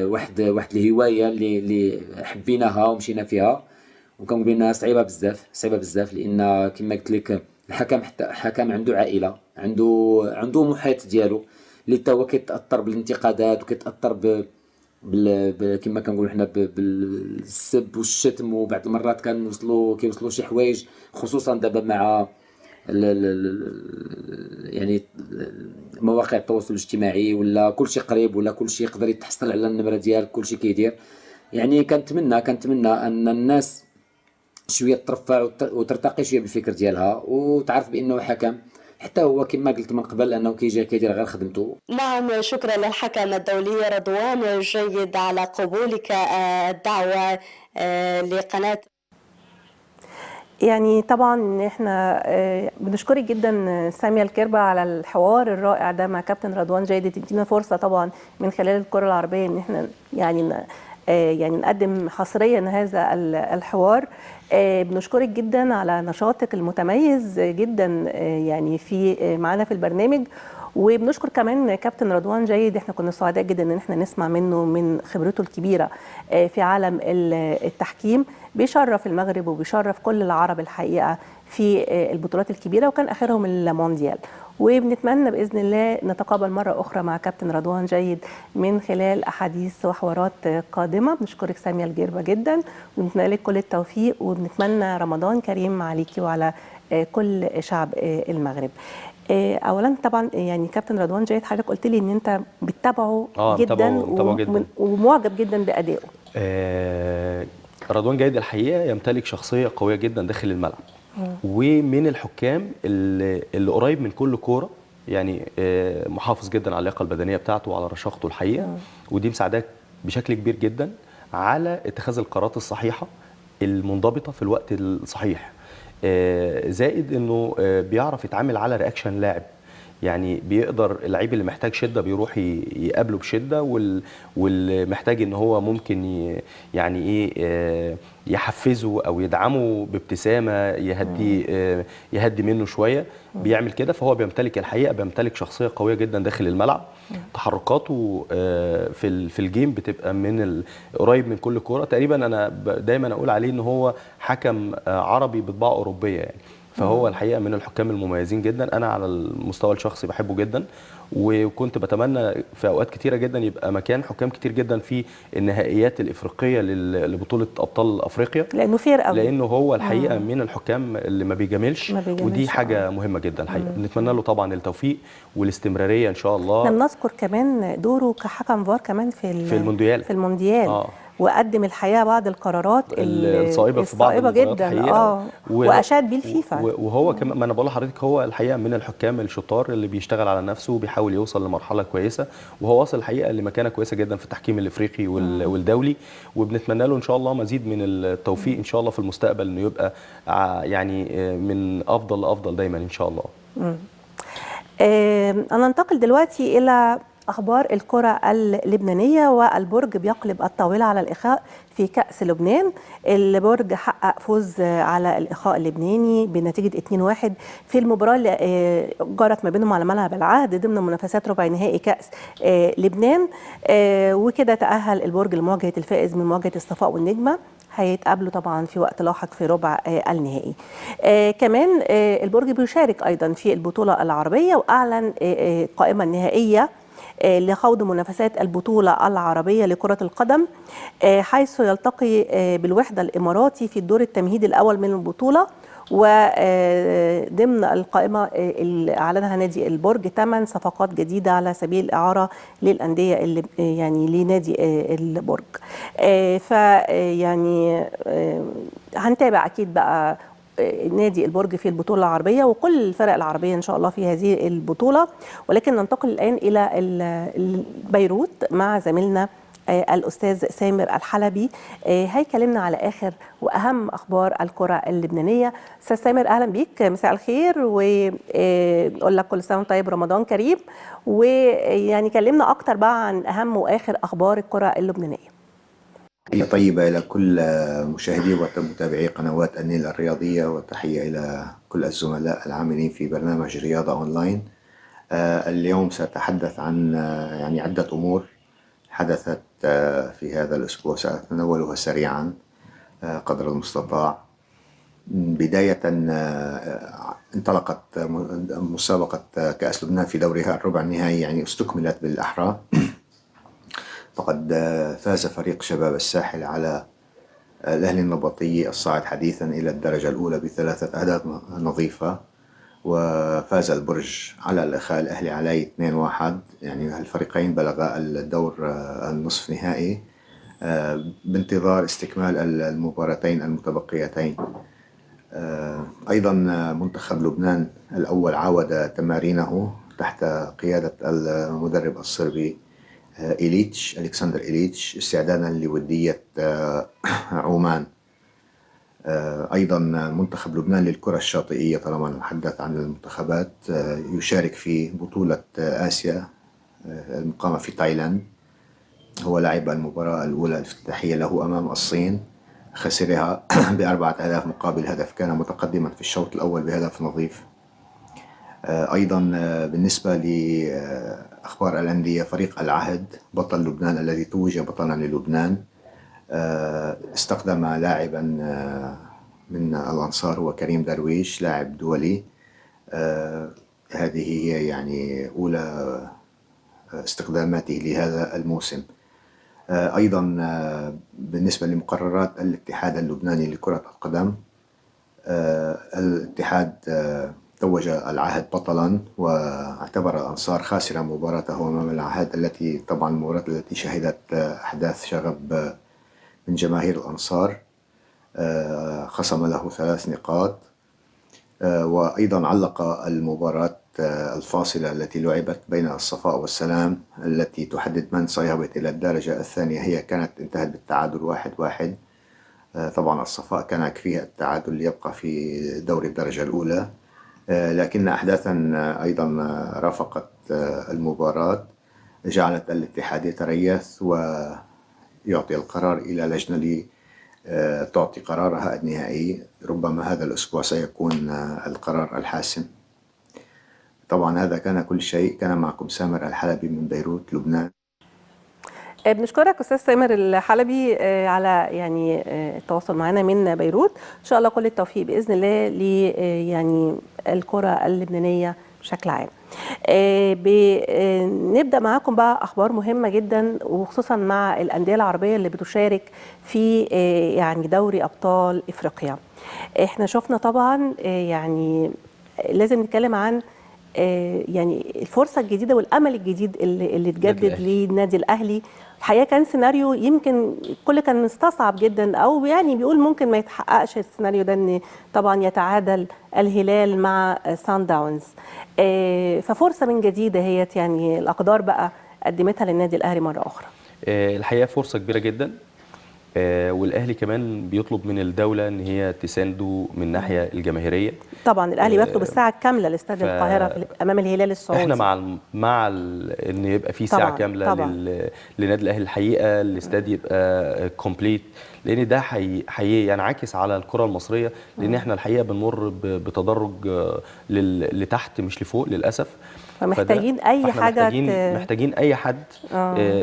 واحد الهواية اللي حبيناها ومشينا فيها، وكنقول انها صعيبة بزاف لأن كما قلت لك الحكم حكم عنده عائلة، عنده محيط ديالو اللي حتى هو كيتأثر بالانتقادات وكيتأثر كما كنقولوا حنا بالسب والشتم، وبعض المرات كيوصلوا شي حوايج خصوصا دابا مع يعني مواقع التواصل الاجتماعي، ولا كل شيء قريب، ولا كل شيء يقدر يتحصل على النمرة ديالك، كل شيء كيدير. يعني كنتمنى أن الناس شوية ترفع وترتقي شوية بالفكر ديالها، وتعرف بأنه حكم حتى هو كما قلت من قبل أنه كيدير غير خدمته. نعم، شكرا للحكم الدولي رضوان جيد على قبولك الدعوة لقناة. يعني طبعا احنا بنشكرك جدا سامية الكربة على الحوار الرائع ده مع كابتن رضوان جيد. تدينا فرصة طبعا من خلال الكرة العربية ان احنا يعني نقدم حصريا هذا الحوار. بنشكرك جدا على نشاطك المتميز جدا يعني في معنا في البرنامج، وبنشكر كمان كابتن رضوان جيد. احنا كنا سعداء جدا ان احنا نسمع منه من خبرته الكبيرة في عالم التحكيم. بيشرف المغرب وبيشرف كل العرب الحقيقة في البطولات الكبيرة، وكان آخرهم المونديال. وبنتمنى بإذن الله نتقابل مرة أخرى مع كابتن رضوان جيد من خلال أحاديث وحوارات قادمة. بنشكرك سامية الجربة جدا، ونتمنى لك كل التوفيق، وبنتمنى رمضان كريم عليكي وعلى كل شعب المغرب. اولا طبعا يعني كابتن رضوان جيد حضرتك قلت لي ان انت بتتابعه جدا ومعجب جدا بادائه. رضوان جيد الحقيقه يمتلك شخصيه قويه جدا داخل الملعب، ومن الحكام اللي قريب من كل كوره، يعني محافظ جدا على اللياقه البدنيه بتاعته وعلى رشاقته الحقيقه، ودي مساعداك بشكل كبير جدا على اتخاذ القرارات الصحيحه المنضبطه في الوقت الصحيح. زائد انه بيعرف يتعامل على رياكشن لاعب، يعني بيقدر اللعيب اللي محتاج شده بيروح يقابله بشده، واللي محتاج ان هو ممكن يعني ايه يحفزه او يدعمه بابتسامه، يهدي منه شويه، بيعمل كده. فهو بيمتلك شخصيه قويه جدا داخل الملعب. تحركاته في الجيم بتبقى من قريب من كل كوره تقريبا. انا دايما اقول عليه ان هو حكم عربي بطباع اوروبيه يعني. فهو الحقيقه من الحكام المميزين جدا. انا على المستوى الشخصي بحبه جدا، وكنت بتمنى في اوقات كتيره جدا يبقى مكان حكام كتير جدا في النهائيات الافريقيه لبطوله ابطال افريقيا، لانه فير قوي، لانه هو الحقيقه من الحكام اللي ما بيجاملش ودي حاجه مهمه جدا الحقيقه. بنتمنى له طبعا التوفيق والاستمراريه ان شاء الله. احنا بنذكر كمان دوره كحكم فار كمان في المونديال. وقدم الحقيقه بعض القرارات الصائبه جدا واشاد بيه الفيفا. وهو كمان ما انا بقول لحضرتك هو الحقيقه من الحكام الشطار اللي بيشتغل على نفسه وبيحاول يوصل لمرحله كويسه، وهو واصل الحقيقه لمكانه كويسه جدا في التحكيم الافريقي والدولي. وبنتمنى له ان شاء الله مزيد من التوفيق ان شاء الله في المستقبل، انه يبقى يعني من افضل لافضل دايما ان شاء الله. انا انتقل دلوقتي الى أخبار الكرة اللبنانية. والبرج بيقلب الطاولة على الإخاء في كأس لبنان. البرج حقق فوز على الإخاء اللبناني بنتيجة 2-1 في المباراة اللي جرت ما بينهم على ملعب العهد ضمن منافسات ربع نهائي كأس لبنان. وكده تأهل البرج لمواجهة الفائز من مواجهة الصفاء والنجمة. هيتقابلوا طبعا في وقت لاحق في ربع النهائي. كمان البرج بيشارك أيضا في البطولة العربية، وأعلن قائمة نهائية لخوض منافسات البطولة العربية لكرة القدم، حيث يلتقي بالوحدة الإماراتي في الدور التمهيدي الأول من البطولة. وضمن القائمة اللي أعلنها نادي البرج 8 صفقات جديدة على سبيل الإعارة للأندية اللي يعني لنادي البرج. فيعني هنتابع أكيد بقى نادي البرج في البطولة العربية وكل الفرق العربية إن شاء الله في هذه البطولة. ولكن ننتقل الآن إلى بيروت مع زميلنا الأستاذ سامر الحلبي. هيكلمنا على آخر وأهم أخبار الكرة اللبنانية. أستاذ سامر أهلا بيك، مساء الخير، وأقول لك كل سنة وأنت طيب، رمضان كريم. ويعني كلمنا أكتر بقى عن أهم وآخر أخبار الكرة اللبنانية. تحية طيبة إلى كل مشاهدي ومتابعي قنوات النيل الرياضية، وتحية إلى كل الزملاء العاملين في برنامج رياضة أونلاين. اليوم سأتحدث عن يعني عدة أمور حدثت في هذا الأسبوع، سأتناولها سريعا قدر المستطاع. بداية انطلقت مسابقة كأس لبنان في دورها الربع النهائي، يعني استكملت بالأحرى. فقد فاز فريق شباب الساحل على الأهلي النبطي الصاعد حديثا إلى الدرجة الأولى ب3 أهداف نظيفة، وفاز البرج على الأخاء الأهلي علي 2-1. يعني الفريقين بلغا الدور النصف نهائي بانتظار استكمال المباراتين المتبقيتين. أيضا منتخب لبنان الأول عاود تمارينه تحت قيادة المدرب الصربي ألكسندر إليتش استعدادا لودية عمان. أيضا منتخب لبنان للكرة الشاطئية، طالما نتحدث عن المنتخبات، يشارك في بطولة آسيا المقامة في تايلاند. هو لعب المباراة الأولى الافتتاحية له أمام الصين، خسرها ب4 أهداف مقابل هدف، كان متقدما في الشوط الأول بهدف نظيف. أيضا بالنسبة لأخبار الأندية، فريق العهد بطل لبنان الذي توج بطلا للبنان استخدم لاعبا من الأنصار هو كريم درويش، لاعب دولي. هذه هي يعني أولى استخداماته لهذا الموسم. أيضا بالنسبة لمقررات الاتحاد اللبناني لكرة القدم، الاتحاد توج العهد بطلا، واعتبر الأنصار خاسرا مباراته أمام العهد، التي طبعا المباراة التي شهدت أحداث شغب من جماهير الأنصار. خصم له 3 نقاط. وأيضا علق المباراة الفاصلة التي لعبت بين الصفاء والسلام التي تحدد من سيهبط إلى الدرجة الثانية، هي كانت انتهت بالتعادل 1-1. طبعا الصفاء كان يكفيها التعادل ليبقى في دور الدرجة الأولى، لكن أحداثا أيضا رافقت المباراة جعلت الاتحاد يتريث ويعطي القرار إلى لجنة تعطي قرارها النهائي. ربما هذا الأسبوع سيكون القرار الحاسم. طبعا هذا كان كل شيء. كان معكم سامر الحلبي من بيروت لبنان. بنشكرك أستاذ سامر الحلبي على يعني التواصل معنا من بيروت. إن شاء الله كل التوفيق بإذن الله يعني الكرة اللبنانية بشكل عام. نبدأ معاكم بقى أخبار مهمة جدا، وخصوصا مع الأندية العربية اللي بتشارك في يعني دوري أبطال إفريقيا. احنا شفنا طبعا يعني لازم نتكلم عن يعني الفرصة الجديدة والأمل الجديد اللي اتجدد للنادي الأهلي. الحقيقة كان سيناريو يمكن الكل كان مستصعب جدا، أو يعني بيقول ممكن ما يتحققش السيناريو ده، إن طبعا يتعادل الهلال مع سان داونز. ففرصة من جديدة هي يعني الأقدار بقى قدمتها للنادي الأهلي مرة أخرى. الحقيقة فرصة كبيرة جدا، والأهلي كمان بيطلب من الدولة إن هي تسانده من الناحية الجماهيرية. طبعا الأهلي بيطلب الساعة الكاملة لاستاد القاهرة أمام الهلال السعودي. احنا مع إن يبقى في ساعة كاملة لنادي الأهلي. الحقيقة الاستاد يبقى كومبليت، لأن ده ينعكس على الكرة المصرية، لأن احنا الحقيقة بنمر بتدرج لتحت مش لفوق للأسف. فمحتاجين أي حاجة، محتاجين أي حد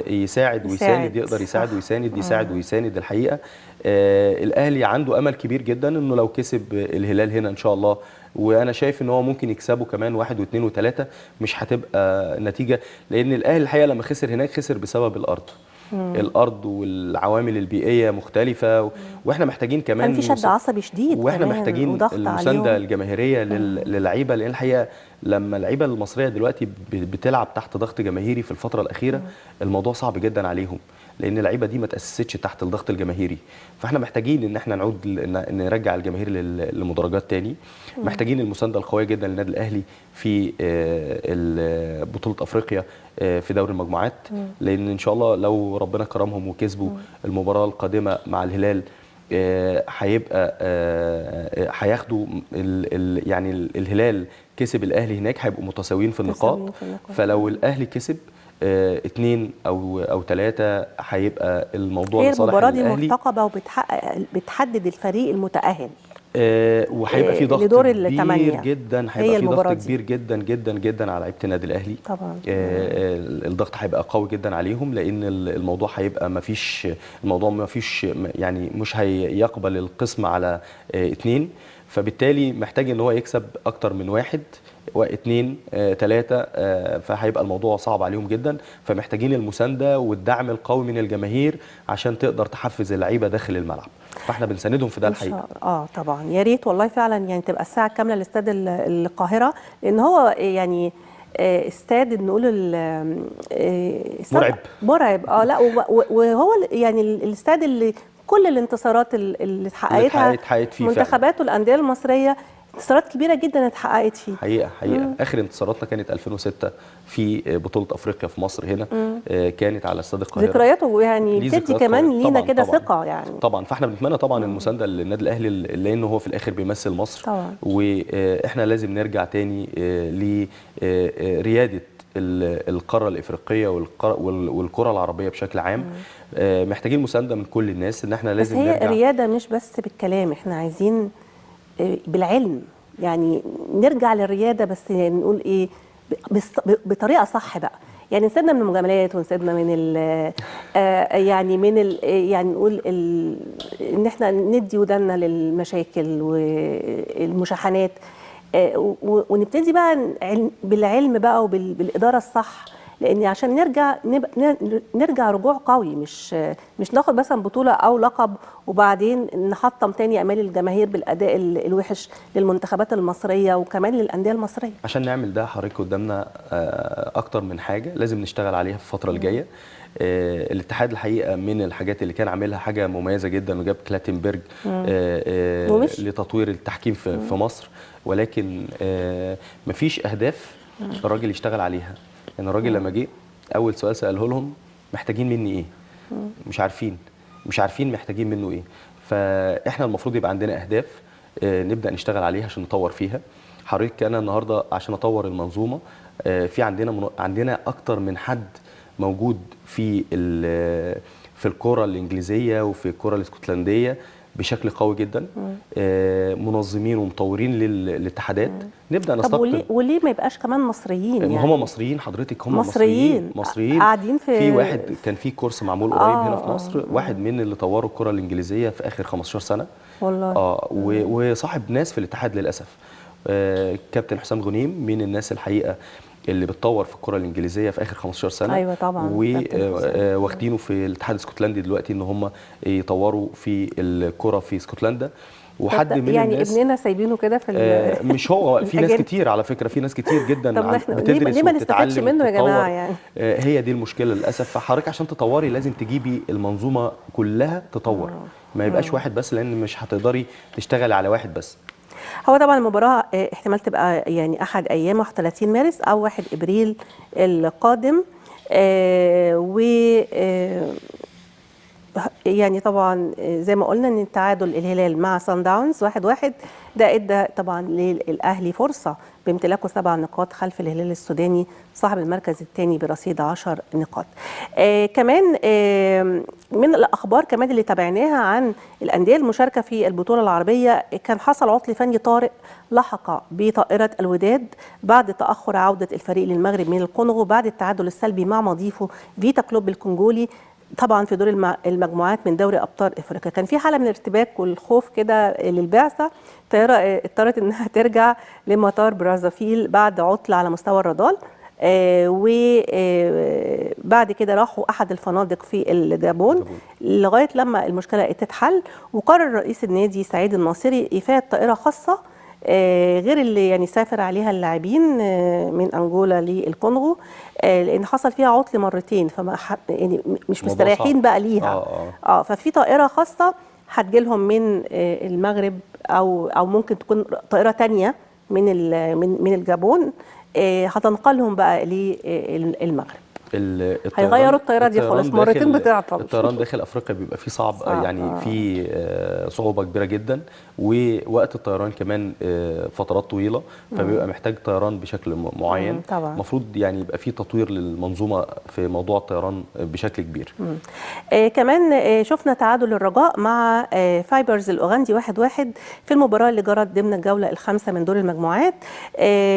يساعد ويساند، يقدر يساعد ويساند، يساعد ويساند. الحقيقة الأهلي عنده أمل كبير جدا إنه لو كسب الهلال هنا إن شاء الله، وأنا شايف إن هو ممكن يكسبه كمان 1 و2 و3، مش هتبقى نتيجة، لأن الأهلي الحقيقة لما خسر هناك خسر بسبب الأرض. الأرض والعوامل البيئية مختلفة، واحنا محتاجين كمان كان في شد عصبي شديد، واحنا محتاجين المساندة الجماهيرية للعيبة، لأن الحقيقة لما اللعيبة المصرية دلوقتي بتلعب تحت ضغط جماهيري في الفترة الأخيرة، الموضوع صعب جدا عليهم، لأن اللعيبة دي ما تأسستش تحت الضغط الجماهيري. فاحنا محتاجين إن احنا نعود نرجع الجماهير للمدرجات تاني. محتاجين المساندة القوية جدا للنادي الأهلي في بطولة أفريقيا في دوري المجموعات، لأن إن شاء الله لو ربنا كرمهم وكسبوا المباراة القادمة مع الهلال، هيبقى هياخدوا يعني الهلال كسب الأهلي هناك، هيبقوا متساويين في النقاط. فلو الأهلي كسب 2 أو 3 هيبقى الموضوع هي لصالح المباراة دي الأهلي. مرتقبة بتحدد الفريق المتأهل وهيبقى في ضغط لدور كبير الثمانية. جدا، هي هيبقى في ضغط المباراة دي. كبير جدا جدا جدا على لعيبه النادي الاهلي. طبعا الضغط هيبقى قوي جدا عليهم، لان الموضوع هيبقى ما فيش يعني مش هيقبل القسم على 2، فبالتالي محتاج ان هو يكسب اكتر من 1 و2 3، فهيبقى الموضوع صعب عليهم جدا، فمحتاجين المسانده والدعم القوي من الجماهير عشان تقدر تحفز اللعيبه داخل الملعب، فاحنا بنساندهم في ده الحقيقه. طبعا يا ريت والله فعلا يعني تبقى الساعه كامله لاستاد القاهره، لان هو يعني استاد نقول مرعب. لا وهو يعني الاستاد اللي كل الانتصارات اللي اتحققتها منتخبات والانديه المصريه، انتصارات كبيره جدا اتحققت فيه. حقيقه اخر انتصاراتنا كانت 2006 في بطوله افريقيا في مصر هنا. كانت على استاد القاهره. ذكرياته يعني بتدي كمان لينا كده ثقه يعني. طبعا فاحنا بنتمنى طبعا المسانده للنادي الاهلي، لانه هو في الاخر بيمثل مصر طبعا. واحنا لازم نرجع تاني لرياده القاره الافريقيه والكره العربيه بشكل عام. محتاجين مسانده من كل الناس، ان احنا لازم نرجع. بس هي الرياده مش بس بالكلام، احنا عايزين بالعلم، يعني نرجع للرياده، بس يعني نقول ايه بطريقه صح بقى، يعني نسيبنا من المجاملات ونسيبنا من يعني نقول ان احنا ندي ودنا للمشاكل والمشاحنات، ونبتدي بقى بالعلم بقى وبالاداره الصح، لان عشان نرجع رجوع قوي، مش ناخد مثلا بطوله او لقب وبعدين نحطم تاني امال الجماهير بالاداء الوحش للمنتخبات المصريه وكمان للانديه المصريه. عشان نعمل ده حضرتك قدامنا اكتر من حاجه لازم نشتغل عليها في الفتره الجايه. الاتحاد الحقيقه من الحاجات اللي كان عاملها حاجه مميزه جدا، وجاب كلاتنبرج لتطوير التحكيم في مصر، ولكن مفيش اهداف الراجل يشتغل عليها. يعني الراجل لما جه اول سؤال ساله لهم محتاجين مني ايه؟ مش عارفين محتاجين منه ايه. فاحنا المفروض يبقى عندنا اهداف نبدا نشتغل عليها عشان نطور فيها. حضرتك انا النهارده عشان اطور المنظومه في عندنا اكتر من حد موجود في الكره الانجليزيه وفي الكره الاسكتلنديه بشكل قوي جدا، منظمين ومطورين للاتحادات. نبدا نستقطب. طب وليه ما يبقاش كمان مصريين؟ يعني هم مصريين حضرتك، هم مصريين قاعدين في واحد كان في كورس معمول قريب هنا في مصر، واحد من اللي طوروا الكره الانجليزيه في اخر 15 سنه والله. وصاحب ناس في الاتحاد للاسف. كابتن حسام غنيم من الناس الحقيقه اللي بتطور في الكره الانجليزيه في اخر 15 سنه. ايوه طبعا. واخدينه في الاتحاد الاسكتلندي دلوقتي ان هم يطوروا في الكره في اسكتلندا. وحد من يعني الناس ابننا سايبينه كده في مش هو في ناس كتير على فكره، في ناس كتير جدا بتدرس ليه ما نستفادش منه يا جماعه يعني؟ هي دي المشكله للاسف. فحضرتك عشان تطوري لازم تجيبي المنظومه كلها تطور، ما يبقاش واحد بس، لان مش هتقدري تشتغلي على واحد بس. هو طبعا المباراه احتمال تبقى يعني احد ايام 31 مارس او 1 ابريل القادم. و يعني طبعا زي ما قلنا ان تعادل الهلال مع سان داونز 1-1 ده ادى طبعا للاهلي فرصه بامتلاكه 7 نقاط خلف الهلال السوداني صاحب المركز الثاني برصيد 10 نقاط. كمان من الاخبار كمان اللي تابعناها عن الانديه المشاركه في البطوله العربيه، كان حصل عطل فني طارئ لحق بطائره الوداد بعد تاخر عوده الفريق للمغرب من الكونغو بعد التعادل السلبي مع مضيفه فيتا كلوب الكونغولي طبعا في دور المجموعات من دوري ابطال افريقيا. كان في حاله من الارتباك والخوف كده للبعثه، الطياره اضطرت انها ترجع لمطار برازافيل بعد عطل على مستوى الرادار، وبعد كده راحوا احد الفنادق في الجابون لغايه لما المشكله تتحل. وقرر رئيس النادي سعيد الناصري ايفاء طائره خاصه غير اللي يعني سافر عليها اللاعبين من انجولا للكونغو، لان حصل فيها عطل مرتين، فما يعني مش مستريحين بقى ليها. ففي طائره خاصه هتجيلهم من المغرب او ممكن تكون طائره تانية من الجابون هتنقلهم بقى للمغرب. هيغيروا الطياره دي خالص، مرتين بتعطل. الطيران داخل افريقيا بيبقى فيه صعب يعني في صعوبه كبيره جدا، ووقت الطيران كمان فترات طويله، فبيبقى محتاج طيران بشكل معين. المفروض يعني يبقى فيه تطوير للمنظومه في موضوع الطيران بشكل كبير. كمان شفنا تعادل الرجاء مع فايبرز الاوغندي 1-1 في المباراه اللي جرت ضمن الجوله الخامسه من دور المجموعات.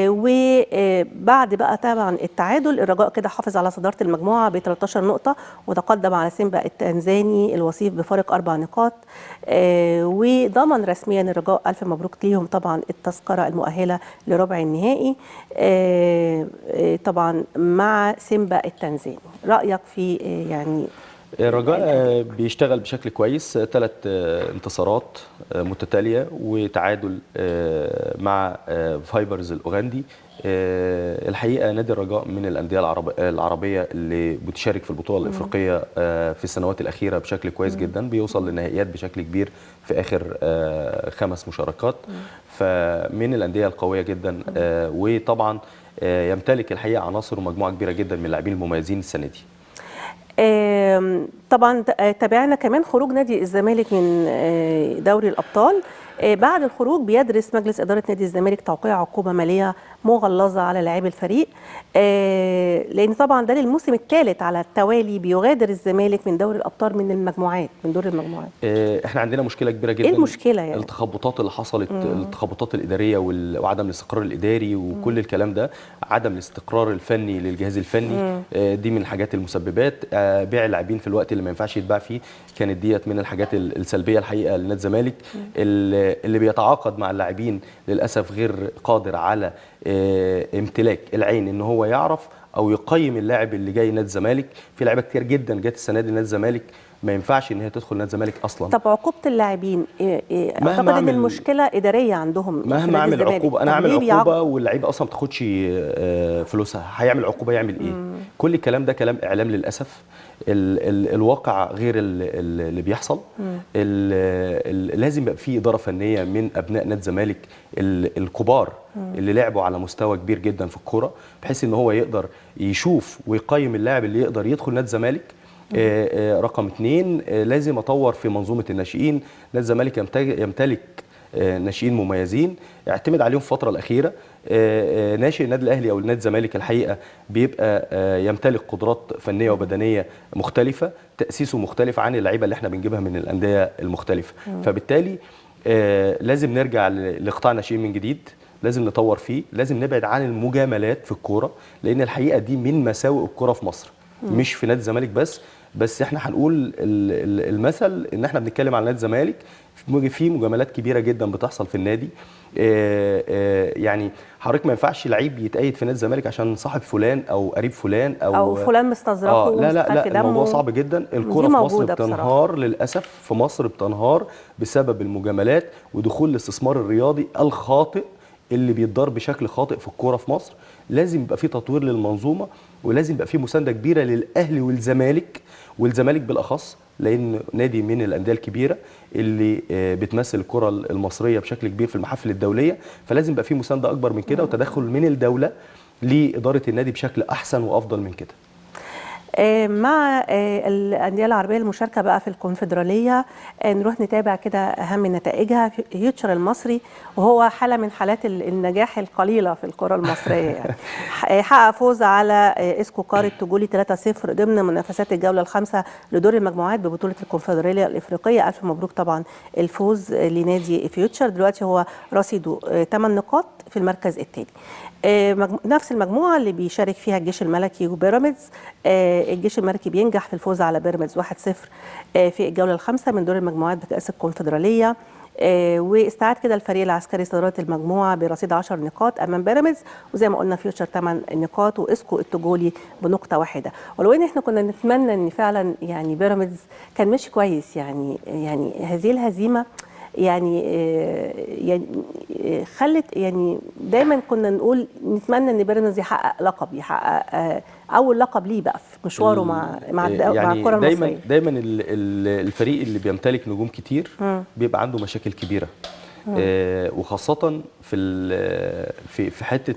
وبعد بقى طبعا التعادل، الرجاء كده حافظ على صداره المجموعه ب 13 نقطه، وتقدم على سيمبا التنزاني الوصيف بفارق 4 نقاط. وضمن رسميا الرجاء الف مبروك ليهم طبعا التذكره المؤهله لربع النهائي طبعا مع سيمبا التنزاني. رايك في يعني الرجاء بيشتغل بشكل كويس، 3 انتصارات متتاليه وتعادل مع فايبرز الاوغندي. الحقيقه نادي الرجاء من الانديه العربيه اللي بتشارك في البطوله الافريقيه في السنوات الاخيره بشكل كويس جدا، بيوصل للنهائيات بشكل كبير في اخر 5 مشاركات، فمن الانديه القويه جدا. وطبعا يمتلك الحقيقه عناصر ومجموعه كبيره جدا من اللاعبين المميزين السنه دي. طبعا تابعنا كمان خروج نادي الزمالك من دوري الأبطال. بعد الخروج بيدرس مجلس إدارة نادي الزمالك توقيع عقوبة مالية مغلظة على لاعبي الفريق، لأن طبعا ده للموسم الثالث على التوالي بيغادر الزمالك من دوري الأبطال من دور المجموعات. احنا عندنا مشكلة كبيرة جدا. ايه المشكلة يعني؟ التخبطات اللي حصلت، التخبطات الإدارية وعدم الاستقرار الإداري وكل الكلام ده، عدم الاستقرار الفني للجهاز الفني، دي من الحاجات المسببات. بيع اللاعبين في الوقت اللي ما ينفعش يتباع فيه، كانت ديت من الحاجات السلبية الحقيقة لنادي الزمالك. اللي بيتعاقد مع اللاعبين للأسف غير قادر على امتلاك العين ان هو يعرف او يقيم اللاعب اللي جاي نادي الزمالك. في لعيبه كتير جدا جت السنه دي نادي الزمالك ما ينفعش ان هي تدخل نادي الزمالك اصلا. طب عقوبه اللاعبين اعتقد ان المشكله اداريه عندهم. مهما اعمل عقوبه، انا اعمل عقوبه واللعيبه اصلا ما بتاخدش فلوسها، هيعمل عقوبه يعمل ايه؟ كل الكلام ده كلام اعلام للاسف. الواقع غير اللي بيحصل. لازم يبقى في اداره فنيه من ابناء نادي الزمالك الكبار اللي لعبوا على مستوى كبير جدا في الكوره، بحيث ان هو يقدر يشوف ويقيم اللاعب اللي يقدر يدخل نادي الزمالك. رقم 2 لازم اطور في منظومه الناشئين. نادي الزمالك يمتلك ناشئين مميزين اعتمد عليهم في الفتره الاخيره. ناشئ النادي الاهلي او نادي الزمالك الحقيقه بيبقى يمتلك قدرات فنيه وبدنيه مختلفه، تاسيسه مختلف عن اللعيبه اللي احنا بنجيبها من الانديه المختلفه. فبالتالي لازم نرجع لقطاع الناشئين من جديد، لازم نطور فيه، لازم نبعد عن المجاملات في الكوره، لان الحقيقه دي من مساوئ الكوره في مصر، مش في نادي الزمالك بس احنا هنقول المثل ان احنا بنتكلم عن نادي الزمالك، في مجاملات كبيره جدا بتحصل في النادي. يعني حضرتك ما ينفعش لعيب يتأيد في نادي الزمالك عشان صاحب فلان او قريب فلان او فلان مستظرفه. لا الموضوع صعب جدا. الكوره في مصر بتنهار للاسف، في مصر بتنهار بسبب المجاملات ودخول الاستثمار الرياضي الخاطئ اللي بيتدار بشكل خاطئ في الكوره في مصر. لازم يبقى في تطوير للمنظومه، ولازم يبقى في مسانده كبيره للاهلي والزمالك بالاخص، لان نادي من الانديه الكبيره اللي بتمثل الكره المصريه بشكل كبير في المحافل الدوليه، فلازم يبقى في مسانده اكبر من كده وتدخل من الدوله لاداره النادي بشكل احسن وافضل من كده. مع الأندية العربية المشاركة بقى في الكونفدرالية، نروح نتابع كده أهم نتائجها. فيوتشر المصري وهو حالة من حالات النجاح القليلة في الكرة المصرية يعني حقق فوز على اسكو كار التجولي 3-0 ضمن منافسات الجولة الخامسة لدور المجموعات ببطولة الكونفدرالية الإفريقية. ألف مبروك طبعا الفوز لنادي فيوتشر، دلوقتي هو رصيده 8 نقاط في المركز الثاني. نفس المجموعة اللي بيشارك فيها الجيش الملكي وبيراميدز. الجيش الملكي بينجح في الفوز على بيراميدز 1-0 في الجولة الخامسة من دور المجموعات بكأس الكونفدرالية. واستعاد كده الفريق العسكري صدارة المجموعة برصيد 10 نقاط أمام بيراميدز، وزي ما قلنا فيوتشر 8 نقاط وإسكو التجولي بنقطة واحدة. ولو إن إحنا كنا نتمنى إن فعلا يعني بيراميدز كان ماشي كويس، يعني هذه الهزيمة يعني خلت يعني دايما كنا نقول نتمنى ان بيراميدز يحقق اول لقب ليه بقى في مشواره مع يعني الكره المصريه. دايما الفريق اللي بيمتلك نجوم كتير بيبقى عنده مشاكل كبيره. وخاصه في حته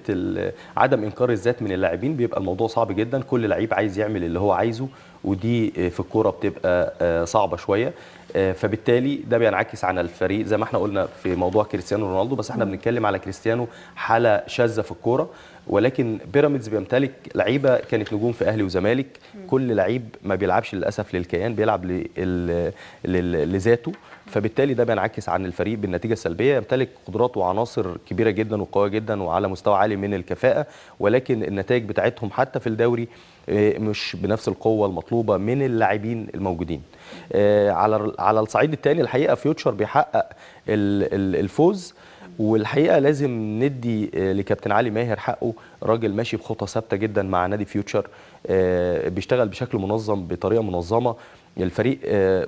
عدم انكار الذات من اللاعبين، بيبقى الموضوع صعب جدا. كل لعيب عايز يعمل اللي هو عايزه، ودي في الكوره بتبقى صعبه شويه. فبالتالي ده بينعكس على الفريق زي ما احنا قلنا في موضوع كريستيانو رونالدو، بس احنا بنتكلم على كريستيانو حاله شاذه في الكوره. ولكن بيراميدز بيمتلك لعيبه كانت نجوم في اهلي وزمالك. كل لعيب ما بيلعبش للاسف للكيان، بيلعب لذاته. فبالتالي ده بينعكس عن الفريق بالنتيجه السلبيه. يمتلك قدرات وعناصر كبيره جدا وقويه جدا وعلى مستوى عالي من الكفاءه، ولكن النتائج بتاعتهم حتى في الدوري مش بنفس القوه المطلوبه من اللاعبين الموجودين. على الصعيد الثاني الحقيقه فيوتشر بيحقق الفوز، والحقيقه لازم ندي لكابتن علي ماهر حقه. راجل ماشي بخطى ثابته جدا مع نادي فيوتشر، بيشتغل بشكل منظم بطريقه منظمه. الفريق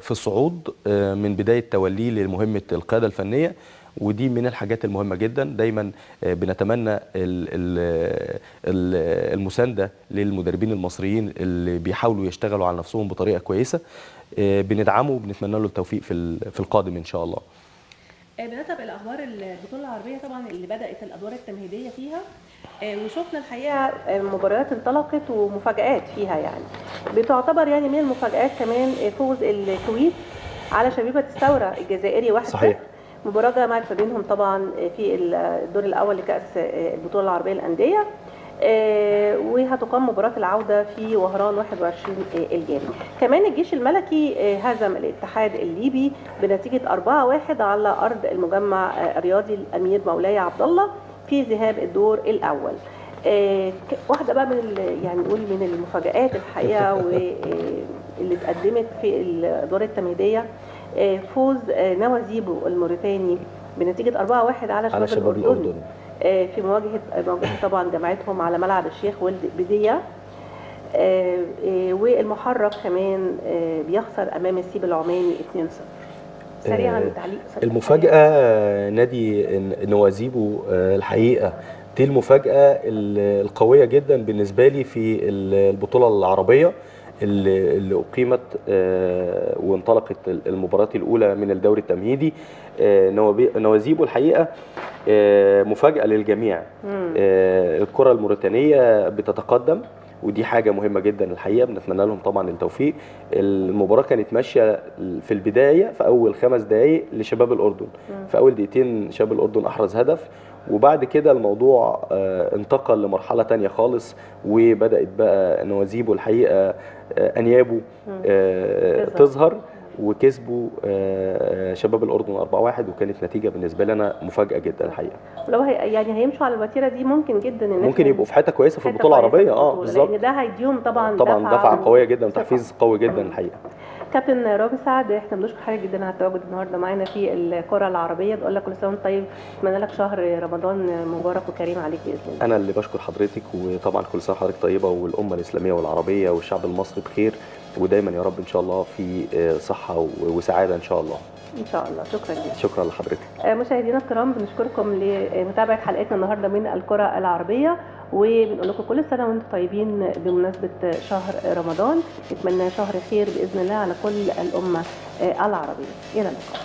في الصعود من بدايه توليه لمهمه القياده الفنيه، ودي من الحاجات المهمه جدا. دايما بنتمنى المسانده للمدربين المصريين اللي بيحاولوا يشتغلوا على نفسهم بطريقه كويسه. بندعمه وبنتمنى له التوفيق في القادم ان شاء الله. بنسب الاخبار البطوله العربيه طبعا اللي بدات الادوار التمهيديه فيها، وشفنا الحقيقه مباريات انطلقت ومفاجآت فيها. يعني بتعتبر يعني من المفاجآت كمان فوز الكويت على شبيبه الثوره الجزائري 1-0. صحيح. مباراه جمعت ما بينهم طبعا في الدور الاول لكاس البطوله العربيه للانديه، وهتقام مباراة العودة في وهران 21 الجاري. كمان الجيش الملكي هزم الاتحاد الليبي بنتيجة 4-1 على أرض المجمع الرياضي الأمير مولاي عبد الله في ذهاب الدور الأول. واحدة بقى يعني نقول من المفاجآت الحقيقة واللي اتقدمت في الأدوار التمهيدية، فوز نوازيبو الموريتاني بنتيجة 4-1 على شباب الأردن في مواجهة طبعا جماعتهم على ملعب الشيخ ولد بدية. والمحرك كمان بيخسر امام السيب العماني 2-0. سريعا تعليق المفاجأة نادي نوازيبو الحقيقة دي المفاجأة القوية جدا بالنسبة لي في البطولة العربية اللي أقيمت وانطلقت المباراة الأولى من الدوري التمهيدي. نوازيبو الحقيقة مفاجأة للجميع. الكرة الموريتانية بتتقدم، ودي حاجة مهمة جدا الحقيقة. بنتمنى لهم طبعا التوفيق. المباراة كانت ماشية في البداية في أول 5 دقايق لشباب الأردن. في أول دقيقتين شباب الأردن أحرز هدف، وبعد كده الموضوع انتقل لمرحلة تانية خالص، وبدأت بقى نوازيبو الحقيقة أنيابه تظهر، وكسبوا شباب الأردن 4-1، وكانت نتيجة بالنسبة لنا مفاجأة جدا الحقيقة. ولو يعني هيمشوا على الوتيرة دي ممكن جدا ممكن يبقوا في حتة كويسة في البطولة العربية. بالظبط، لأن ده هيديهم طبعا دفعة قوية جدا وتحفيز قوي جدا الحقيقة. كابتن رامي سعد، احنا بنشكر حضرتك جدا على التواجد النهارده معانا في الكرة العربية. بقول لك كل سنة وانت طيب، اتمنى لك شهر رمضان مبارك وكريم عليك بإذن الله. أنا اللي بشكر حضرتك، وطبعا كل سنة حضرتك طيبة والأمة الإسلامية والعربية والشعب المصري بخير، ودايما يا رب ان شاء الله في صحه وسعاده ان شاء الله. ان شاء الله. شكرا جدا. شكرا لحضرتك. مشاهدينا الكرام، بنشكركم لمتابعه حلقتنا النهارده من الكره العربيه، وبنقول لكم كل سنه وانتم طيبين بمناسبه شهر رمضان. نتمنى شهر خير باذن الله على كل الامه العربيه. الى اللقاء.